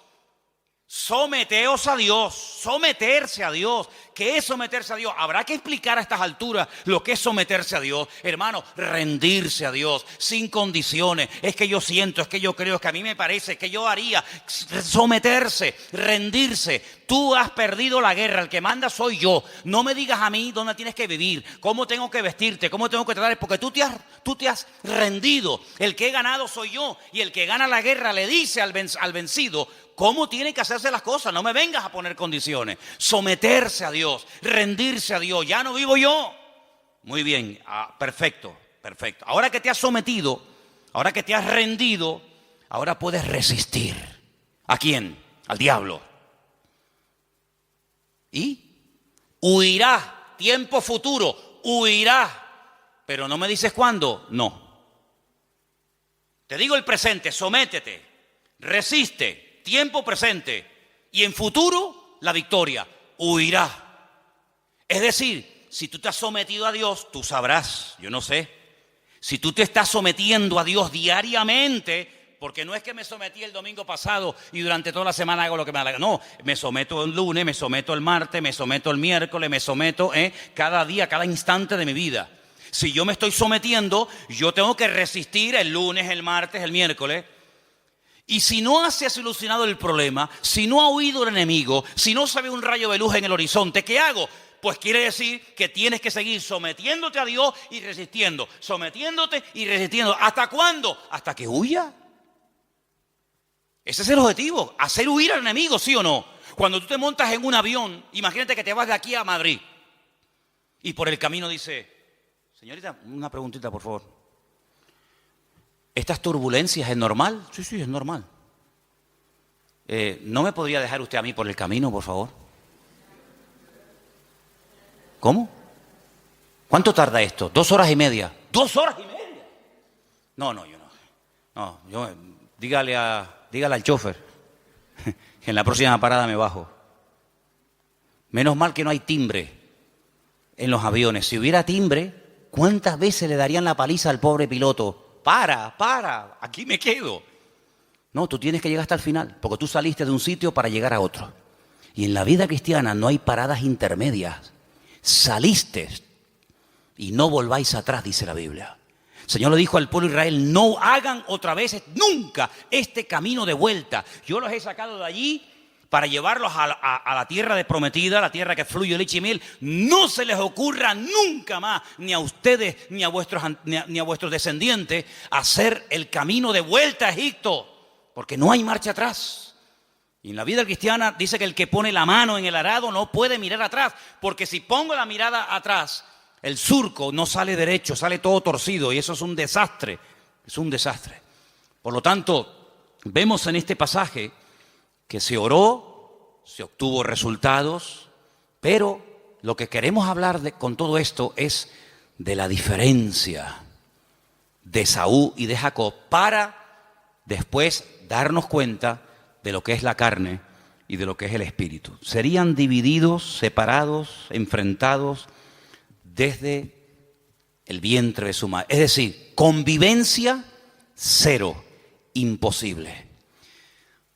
Someteos a Dios, someterse a Dios. ¿Qué es someterse a Dios? Habrá que explicar a estas alturas lo que es someterse a Dios. Hermano, rendirse a Dios sin condiciones. Es que yo siento, es que yo creo, es que a mí me parece, es que yo haría. Someterse, rendirse. Tú has perdido la guerra, el que manda soy yo. No me digas a mí dónde tienes que vivir, cómo tengo que vestirte, cómo tengo que tratar, porque tú te has rendido. El que he ganado soy yo, y el que gana la guerra le dice al vencido cómo tienen que hacerse las cosas. No me vengas a poner condiciones. Someterse a Dios, rendirse a Dios. Ya no vivo yo. Muy bien, perfecto. Ahora que te has sometido, ahora que te has rendido, ahora puedes resistir. ¿A quién? Al diablo. Y huirá, tiempo futuro, huirá. Pero no me dices cuándo, no. Te digo el presente, sométete, resiste, tiempo presente. Y en futuro, la victoria, huirá. Es decir, si tú te has sometido a Dios, tú sabrás, yo no sé. Si tú te estás sometiendo a Dios diariamente, porque no es que me sometí el domingo pasado y durante toda la semana hago lo que me da la gana. No, me someto el lunes, me someto el martes, me someto el miércoles, me someto cada día, cada instante de mi vida. Si yo me estoy sometiendo, yo tengo que resistir el lunes, el martes, el miércoles. Y si no se ha solucionado el problema, si no ha huido el enemigo, si no se ve un rayo de luz en el horizonte, ¿qué hago? Pues quiere decir que tienes que seguir sometiéndote a Dios y resistiendo. Sometiéndote y resistiendo. ¿Hasta cuándo? Hasta que huya. Ese es el objetivo, hacer huir al enemigo, ¿sí o no? Cuando tú te montas en un avión, imagínate que te vas de aquí a Madrid y por el camino dice, señorita, una preguntita por favor. ¿Estas turbulencias es normal? Sí, sí, es normal. ¿No me podría dejar usted a mí por el camino, por favor? ¿Cómo? ¿Cuánto tarda esto? 2 horas y media. ¿2 horas y media? No, yo no. No, dígale al chofer que en la próxima parada me bajo. Menos mal que no hay timbre en los aviones. Si hubiera timbre, ¿cuántas veces le darían la paliza al pobre piloto? Para, aquí me quedo. No, tú tienes que llegar hasta el final, porque tú saliste de un sitio para llegar a otro. Y en la vida cristiana no hay paradas intermedias. Saliste y no volváis atrás, dice la Biblia. El Señor le dijo al pueblo de Israel, no hagan otra vez nunca este camino de vuelta. Yo los he sacado de allí para llevarlos a la tierra de prometida, la tierra que fluye leche y miel. No se les ocurra nunca más, ni a ustedes, ni a vuestros descendientes, hacer el camino de vuelta a Egipto, porque no hay marcha atrás. Y en la vida cristiana dice que el que pone la mano en el arado no puede mirar atrás, porque si pongo la mirada atrás, el surco no sale derecho, sale todo torcido, y eso es un desastre, es un desastre. Por lo tanto, vemos en este pasaje que se oró, se obtuvo resultados, pero lo que queremos hablar con todo esto es de la diferencia de Esaú y de Jacob, para después darnos cuenta de lo que es la carne y de lo que es el espíritu. Serían divididos, separados, enfrentados desde el vientre de su madre. Es decir, convivencia cero, imposible.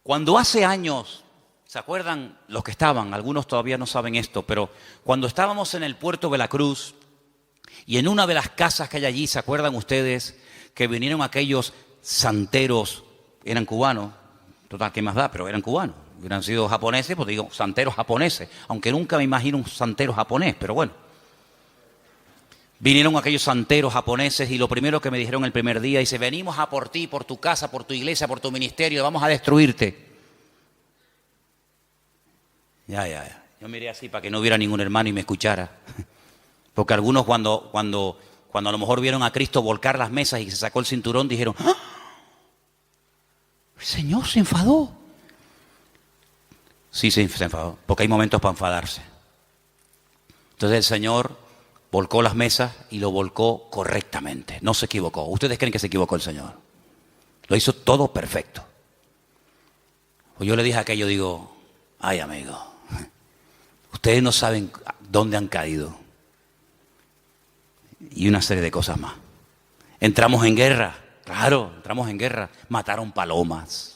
Cuando hace años, ¿se acuerdan los que estaban? Algunos todavía no saben esto, pero cuando estábamos en el puerto de la Cruz y en una de las casas que hay allí, ¿se acuerdan ustedes que vinieron aquellos santeros? Eran cubanos, total, ¿qué más da? Pero eran cubanos. Hubieran sido japoneses, pues digo, santeros japoneses, aunque nunca me imagino un santero japonés, pero bueno. Vinieron aquellos santeros japoneses y lo primero que me dijeron el primer día, dice, venimos a por ti, por tu casa, por tu iglesia, por tu ministerio, vamos a destruirte. Ya. Yo miré así para que no hubiera ningún hermano y me escuchara. Porque algunos cuando a lo mejor vieron a Cristo volcar las mesas y se sacó el cinturón, dijeron, ¡ah! El Señor se enfadó. Sí, se enfadó, porque hay momentos para enfadarse. Entonces el Señor volcó las mesas y lo volcó correctamente. No se equivocó. ¿Ustedes creen que se equivocó el Señor? Lo hizo todo perfecto. Pues yo le dije aquello, digo, ay amigo, ustedes no saben dónde han caído. Y una serie de cosas más. Entramos en guerra. Claro, entramos en guerra. Mataron palomas.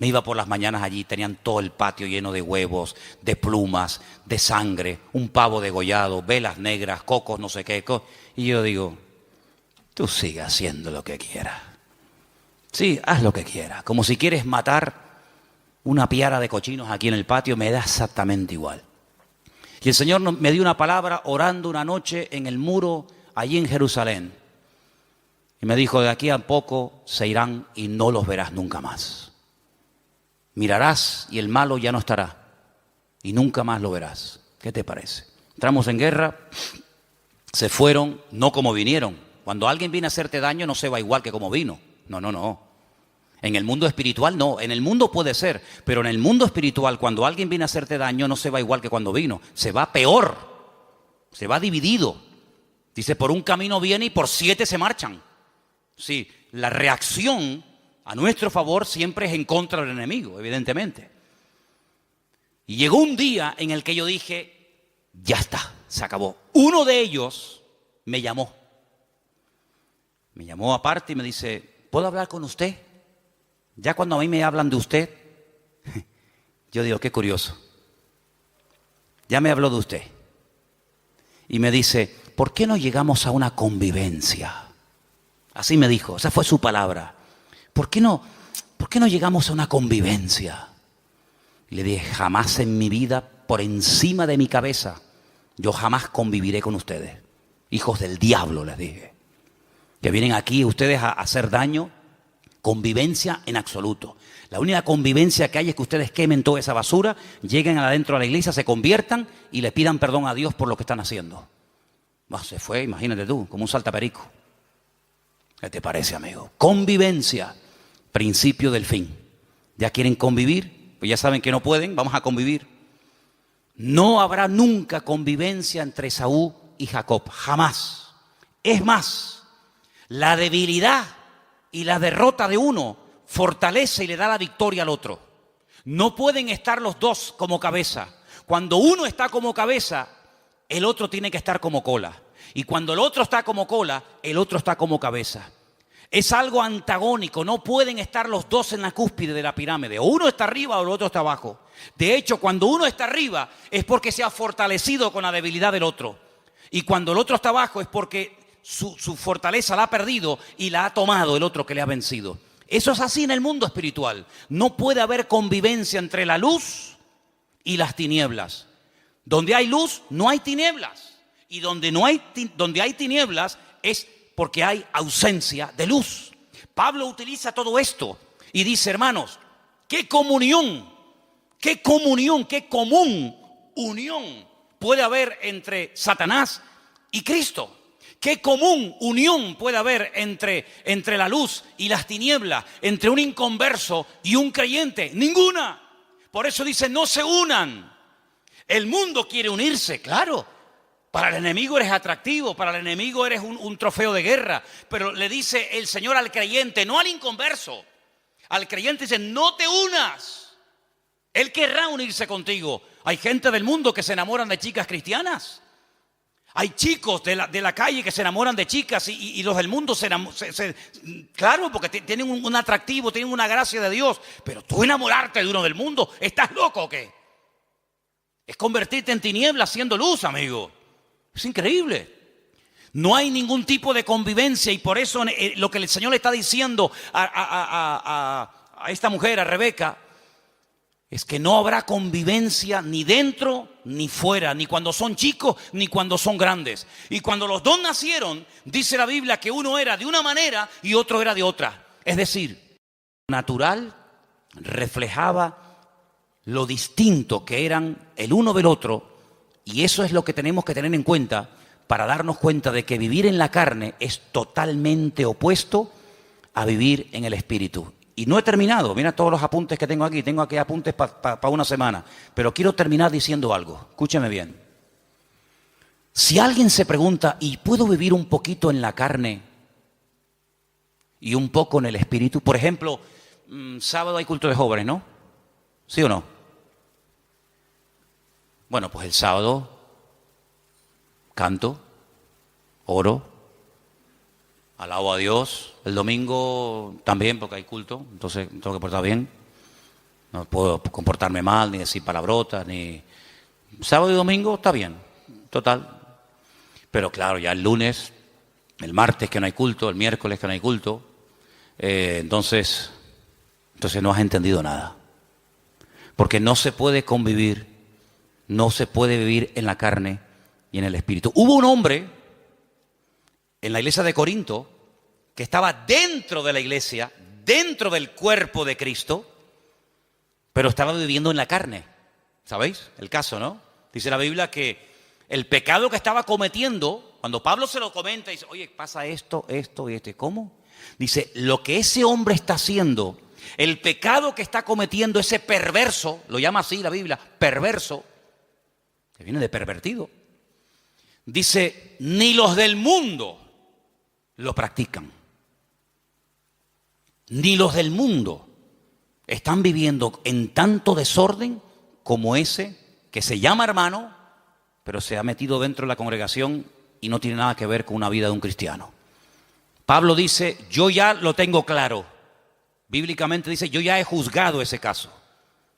Me iba por las mañanas allí, tenían todo el patio lleno de huevos, de plumas, de sangre, un pavo degollado, velas negras, cocos, no sé qué. Y yo digo, tú sigue haciendo lo que quieras. Sí, haz lo que quieras. Como si quieres matar una piara de cochinos aquí en el patio, me da exactamente igual. Y el Señor me dio una palabra orando una noche en el muro allí en Jerusalén. Y me dijo, de aquí a poco se irán y no los verás nunca más. Mirarás y el malo ya no estará. Y nunca más lo verás. ¿Qué te parece? Entramos en guerra, se fueron, no como vinieron. Cuando alguien viene a hacerte daño no se va igual que como vino. No. En el mundo espiritual no. En el mundo puede ser. Pero en el mundo espiritual, cuando alguien viene a hacerte daño no se va igual que cuando vino. Se va peor. Se va dividido. Dice, por un camino viene y por 7 se marchan. Sí, la reacción a nuestro favor siempre es en contra del enemigo, evidentemente. Y llegó un día en el que yo dije, ya está, se acabó. Uno de ellos me llamó. Me llamó aparte y me dice, ¿puedo hablar con usted? Ya cuando a mí me hablan de usted, yo digo, qué curioso. Ya me habló de usted. Y me dice, ¿por qué no llegamos a una convivencia? Así me dijo, esa fue su palabra. ¿Por qué no llegamos a una convivencia? Y le dije, jamás en mi vida, por encima de mi cabeza, yo jamás conviviré con ustedes. Hijos del diablo, les dije. Que vienen aquí ustedes a hacer daño. Convivencia en absoluto. La única convivencia que hay es que ustedes quemen toda esa basura, lleguen adentro a la iglesia, se conviertan y le pidan perdón a Dios por lo que están haciendo. Se fue, imagínate tú, como un saltaperico. ¿Qué te parece, amigo? Convivencia, principio del fin. ¿Ya quieren convivir? Pues ya saben que no pueden, vamos a convivir. No habrá nunca convivencia entre Esaú y Jacob, jamás. Es más, la debilidad y la derrota de uno fortalece y le da la victoria al otro. No pueden estar los dos como cabeza. Cuando uno está como cabeza, el otro tiene que estar como cola. Y cuando el otro está como cola, el otro está como cabeza. Es algo antagónico, no pueden estar los dos en la cúspide de la pirámide. O uno está arriba o el otro está abajo. De hecho, cuando uno está arriba es porque se ha fortalecido con la debilidad del otro. Y cuando el otro está abajo es porque su fortaleza la ha perdido y la ha tomado el otro que le ha vencido. Eso es así en el mundo espiritual. No puede haber convivencia entre la luz y las tinieblas. Donde hay luz, no hay tinieblas. Y donde hay tinieblas es porque hay ausencia de luz. Pablo utiliza todo esto y dice, hermanos, qué común unión puede haber entre Satanás y Cristo. ¿Qué común unión puede haber entre la luz y las tinieblas, entre un inconverso y un creyente? Ninguna. Por eso dice, no se unan. El mundo quiere unirse, claro. Para el enemigo eres atractivo, para el enemigo eres un trofeo de guerra. Pero le dice el Señor al creyente, no al inconverso. Al creyente dice, no te unas. Él querrá unirse contigo. Hay gente del mundo que se enamoran de chicas cristianas. Hay chicos de la calle que se enamoran de chicas y los del mundo claro, porque tienen un atractivo, tienen una gracia de Dios. Pero tú enamorarte de uno del mundo, ¿estás loco o qué? Es convertirte en tinieblas siendo luz, amigo. Es increíble. No hay ningún tipo de convivencia y por eso lo que el Señor le está diciendo a esta mujer, a Rebeca, es que no habrá convivencia ni dentro ni fuera, ni cuando son chicos ni cuando son grandes. Y cuando los dos nacieron, dice la Biblia que uno era de una manera y otro era de otra. Es decir, natural reflejaba lo distinto que eran el uno del otro. Y eso es lo que tenemos que tener en cuenta para darnos cuenta de que vivir en la carne es totalmente opuesto a vivir en el espíritu. Y no he terminado, mira todos los apuntes que tengo aquí apuntes para una semana, pero quiero terminar diciendo algo, escúcheme bien. Si alguien se pregunta, ¿y puedo vivir un poquito en la carne y un poco en el espíritu? Por ejemplo, sábado hay culto de jóvenes, ¿no? ¿Sí o no? Bueno, pues el sábado canto, oro, alabo a Dios. El domingo también, porque hay culto, entonces tengo que portar bien. No puedo comportarme mal, ni decir palabrotas, ni... Sábado y domingo está bien, total. Pero claro, ya el lunes, el martes que no hay culto, el miércoles que no hay culto, entonces no has entendido nada. Porque no se puede convivir, no se puede vivir en la carne y en el espíritu. Hubo un hombre en la iglesia de Corinto que estaba dentro de la iglesia, dentro del cuerpo de Cristo, pero estaba viviendo en la carne. ¿Sabéis el caso, no? Dice la Biblia que el pecado que estaba cometiendo, cuando Pablo se lo comenta, dice, oye, pasa esto y esto. ¿Cómo? Dice, lo que ese hombre está haciendo, el pecado que está cometiendo ese perverso, lo llama así la Biblia, perverso, que viene de pervertido. Dice, ni los del mundo lo practican. Ni los del mundo están viviendo en tanto desorden como ese que se llama hermano, pero se ha metido dentro de la congregación y no tiene nada que ver con una vida de un cristiano. Pablo dice, yo ya lo tengo claro. Bíblicamente dice, yo ya he juzgado ese caso.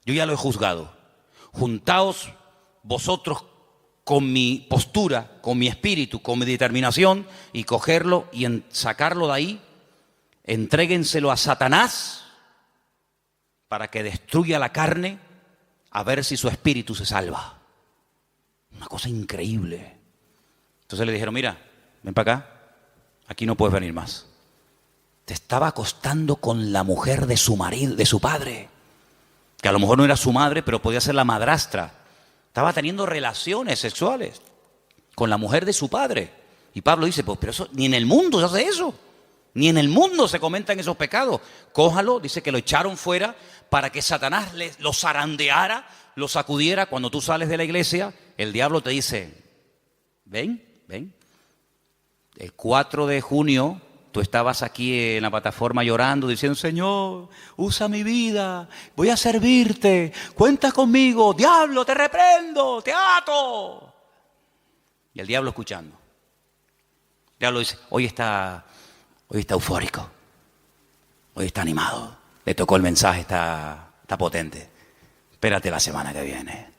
Yo ya lo he juzgado. Juntaos vosotros con mi postura, con mi espíritu, con mi determinación y cogerlo y sacarlo de ahí. Entréguenselo a Satanás para que destruya la carne a ver si su espíritu se salva. Una cosa increíble. Entonces le dijeron, mira, ven para acá, aquí no puedes venir más. Te estaba acostando con la mujer de su marido, de su padre, que a lo mejor no era su madre, pero podía ser la madrastra. Estaba teniendo relaciones sexuales con la mujer de su padre. Y Pablo dice, pues pero eso ni en el mundo se hace eso. Ni en el mundo se comentan esos pecados. Cójalo, dice que lo echaron fuera para que Satanás lo zarandeara, lo sacudiera. Cuando tú sales de la iglesia, el diablo te dice, ven. El 4 de junio tú estabas aquí en la plataforma llorando, diciendo, Señor, usa mi vida, voy a servirte, cuenta conmigo, diablo, te reprendo, te ato. Y el diablo escuchando. El diablo dice, hoy está eufórico, hoy está animado, le tocó el mensaje, está potente. Espérate la semana que viene.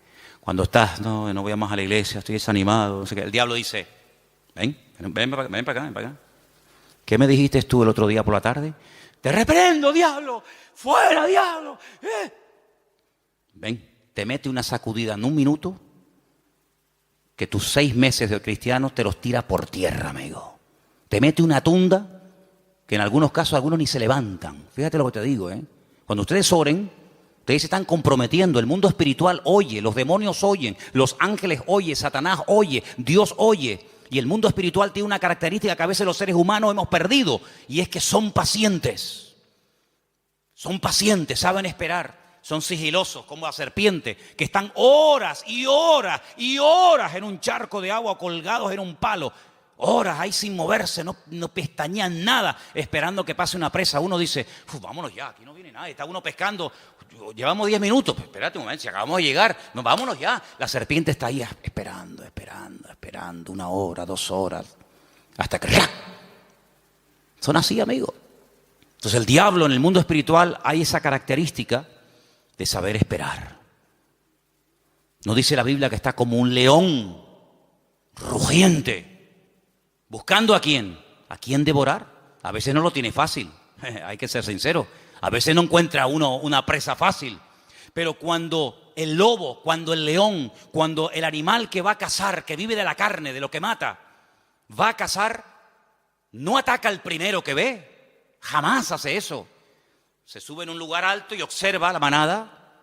Cuando estás, no voy más a la iglesia, estoy desanimado. No sé qué. El diablo dice, ven para acá. ¿Qué me dijiste tú el otro día por la tarde? Te reprendo, diablo, fuera, diablo. Ven, te mete una sacudida en un minuto que tus 6 meses de cristiano te los tira por tierra, amigo. Te mete una tunda que en algunos casos algunos ni se levantan. Fíjate lo que te digo, ¿eh? Cuando ustedes oren, ustedes se están comprometiendo, el mundo espiritual oye, los demonios oyen, los ángeles oyen, Satanás oye, Dios oye. Y el mundo espiritual tiene una característica que a veces los seres humanos hemos perdido, y es que son pacientes. Son pacientes, saben esperar, son sigilosos como la serpiente, que están horas y horas y horas en un charco de agua colgados en un palo. Horas ahí sin moverse, no pestañean nada, esperando que pase una presa. Uno dice, vámonos ya, aquí no viene nadie, está uno pescando, llevamos 10 minutos, pues espérate un momento, si acabamos de llegar, vámonos ya. La serpiente está ahí esperando, 1 hora, 2 horas, hasta que ¡ra! Son así, amigos. Entonces el diablo en el mundo espiritual hay esa característica de saber esperar. ¿No dice la Biblia que está como un león rugiente? ¿Buscando a quién? ¿A quién devorar? A veces no lo tiene fácil, hay que ser sincero. A veces no encuentra uno una presa fácil. Pero cuando el lobo, cuando el león, cuando el animal que va a cazar, que vive de la carne, de lo que mata, va a cazar, no ataca al primero que ve. Jamás hace eso. Se sube en un lugar alto y observa la manada.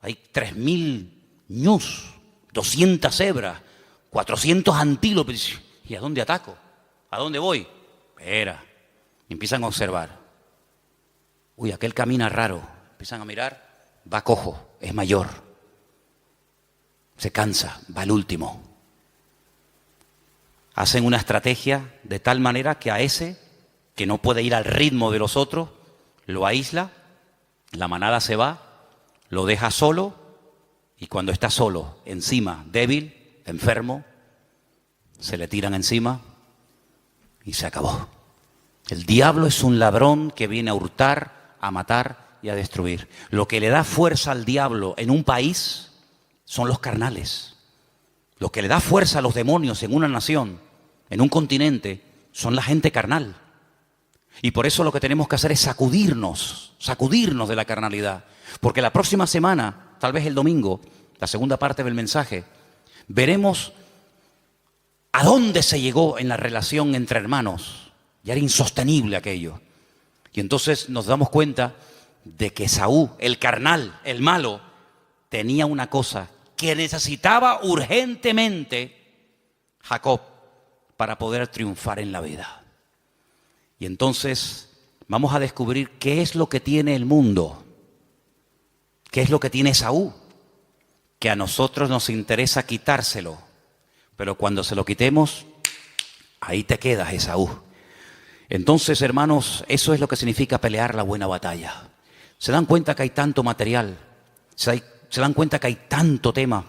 Hay 3000 ñus, 200 cebras, 400 antílopes. ¿Y a dónde ataco? ¿A dónde voy? Espera. Empiezan a observar. Uy, aquel camina raro. Empiezan a mirar. Va cojo, es mayor. Se cansa, va al último. Hacen una estrategia de tal manera que a ese, que no puede ir al ritmo de los otros, lo aísla, la manada se va, lo deja solo, y cuando está solo, encima, débil, enfermo, se le tiran encima y se acabó. El diablo es un ladrón que viene a hurtar, a matar y a destruir. Lo que le da fuerza al diablo en un país son los carnales. Lo que le da fuerza a los demonios en una nación, en un continente, son la gente carnal. Y por eso lo que tenemos que hacer es sacudirnos de la carnalidad. Porque la próxima semana, tal vez el domingo, la segunda parte del mensaje, veremos a dónde se llegó en la relación entre hermanos. Ya era insostenible aquello. Y entonces nos damos cuenta de que Esaú, el carnal, el malo, tenía una cosa que necesitaba urgentemente Jacob para poder triunfar en la vida. Y entonces vamos a descubrir qué es lo que tiene el mundo, qué es lo que tiene Esaú, que a nosotros nos interesa quitárselo, pero cuando se lo quitemos, ahí te quedas, Esaú. Entonces, hermanos, eso es lo que significa pelear la buena batalla. Se dan cuenta que hay tanto material, se dan cuenta que hay tanto tema,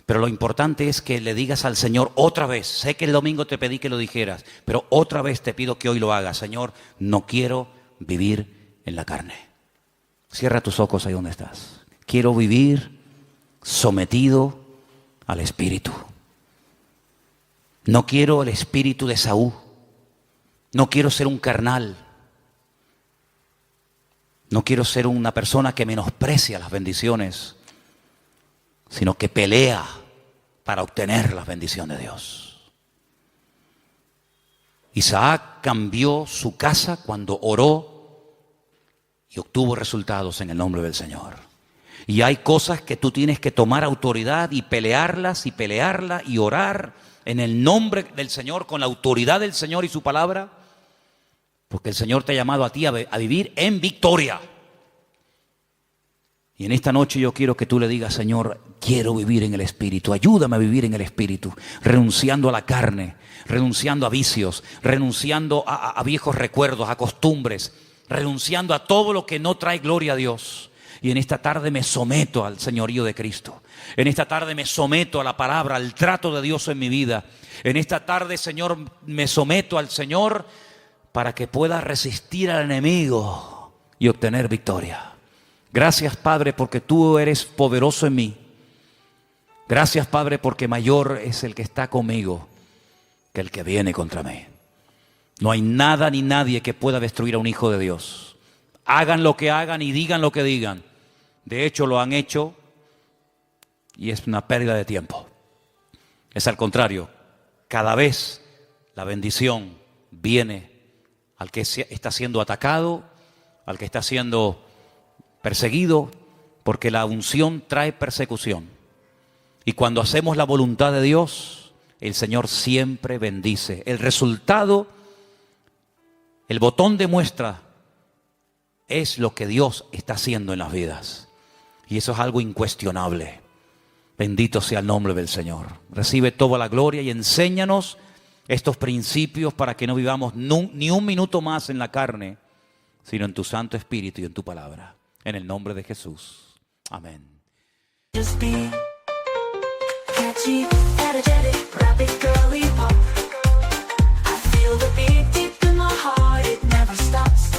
pero lo importante es que le digas al Señor otra vez. Sé que el domingo te pedí que lo dijeras, pero otra vez te pido que hoy lo hagas. Señor, no quiero vivir en la carne. Cierra tus ojos ahí donde estás. Quiero vivir sometido al Espíritu. No quiero el espíritu de Esaú. No quiero ser un carnal. No quiero ser una persona que menosprecia las bendiciones, sino que pelea para obtener las bendiciones de Dios. Isaac cambió su casa cuando oró y obtuvo resultados en el nombre del Señor. Y hay cosas que tú tienes que tomar autoridad y pelearlas y orar en el nombre del Señor, con la autoridad del Señor y su palabra, Porque el Señor te ha llamado a ti a vivir en victoria. Y en esta noche yo quiero que tú le digas: Señor, quiero vivir en el Espíritu, ayúdame a vivir en el Espíritu, renunciando a la carne, renunciando a vicios, renunciando a viejos recuerdos, a costumbres, renunciando a todo lo que no trae gloria a Dios. Y en esta tarde me someto al señorío de Cristo. En esta tarde me someto a la palabra, al trato de Dios en mi vida. En esta tarde, Señor, me someto al Señor para que pueda resistir al enemigo y obtener victoria. Gracias, Padre, porque tú eres poderoso en mí. Gracias, Padre, porque mayor es el que está conmigo que el que viene contra mí. No hay nada ni nadie que pueda destruir a un hijo de Dios. Hagan lo que hagan y digan lo que digan. De hecho, lo han hecho y es una pérdida de tiempo. Es al contrario, cada vez la bendición viene al que está siendo atacado, al que está siendo perseguido, porque la unción trae persecución. Y cuando hacemos la voluntad de Dios, el Señor siempre bendice. El resultado, el botón de muestra, es lo que Dios está haciendo en las vidas. Y eso es algo incuestionable. Bendito sea el nombre del Señor. Recibe toda la gloria y enséñanos estos principios para que no vivamos ni un minuto más en la carne, sino en tu Santo Espíritu y en tu palabra. En el nombre de Jesús. Amén. Just be catchy, energetic, rapid, girly pop. I feel the beat deep in my heart, it never stops.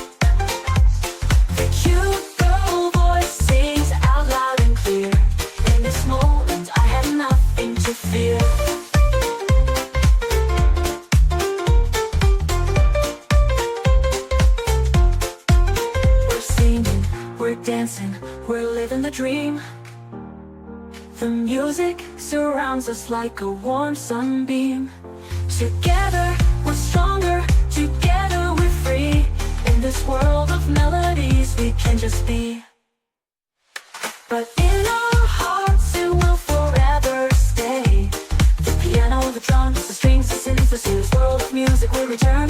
The cute girl voice sings out loud and clear. In this moment I had nothing to fear. We're singing, we're dancing, we're living the dream. The music surrounds us like a warm sunbeam. Together we're stronger, together we're free. In this world of melodies we can just be. But in our hearts it will forever stay. The piano, the drums, the strings, the synthesizer. This world of music will return.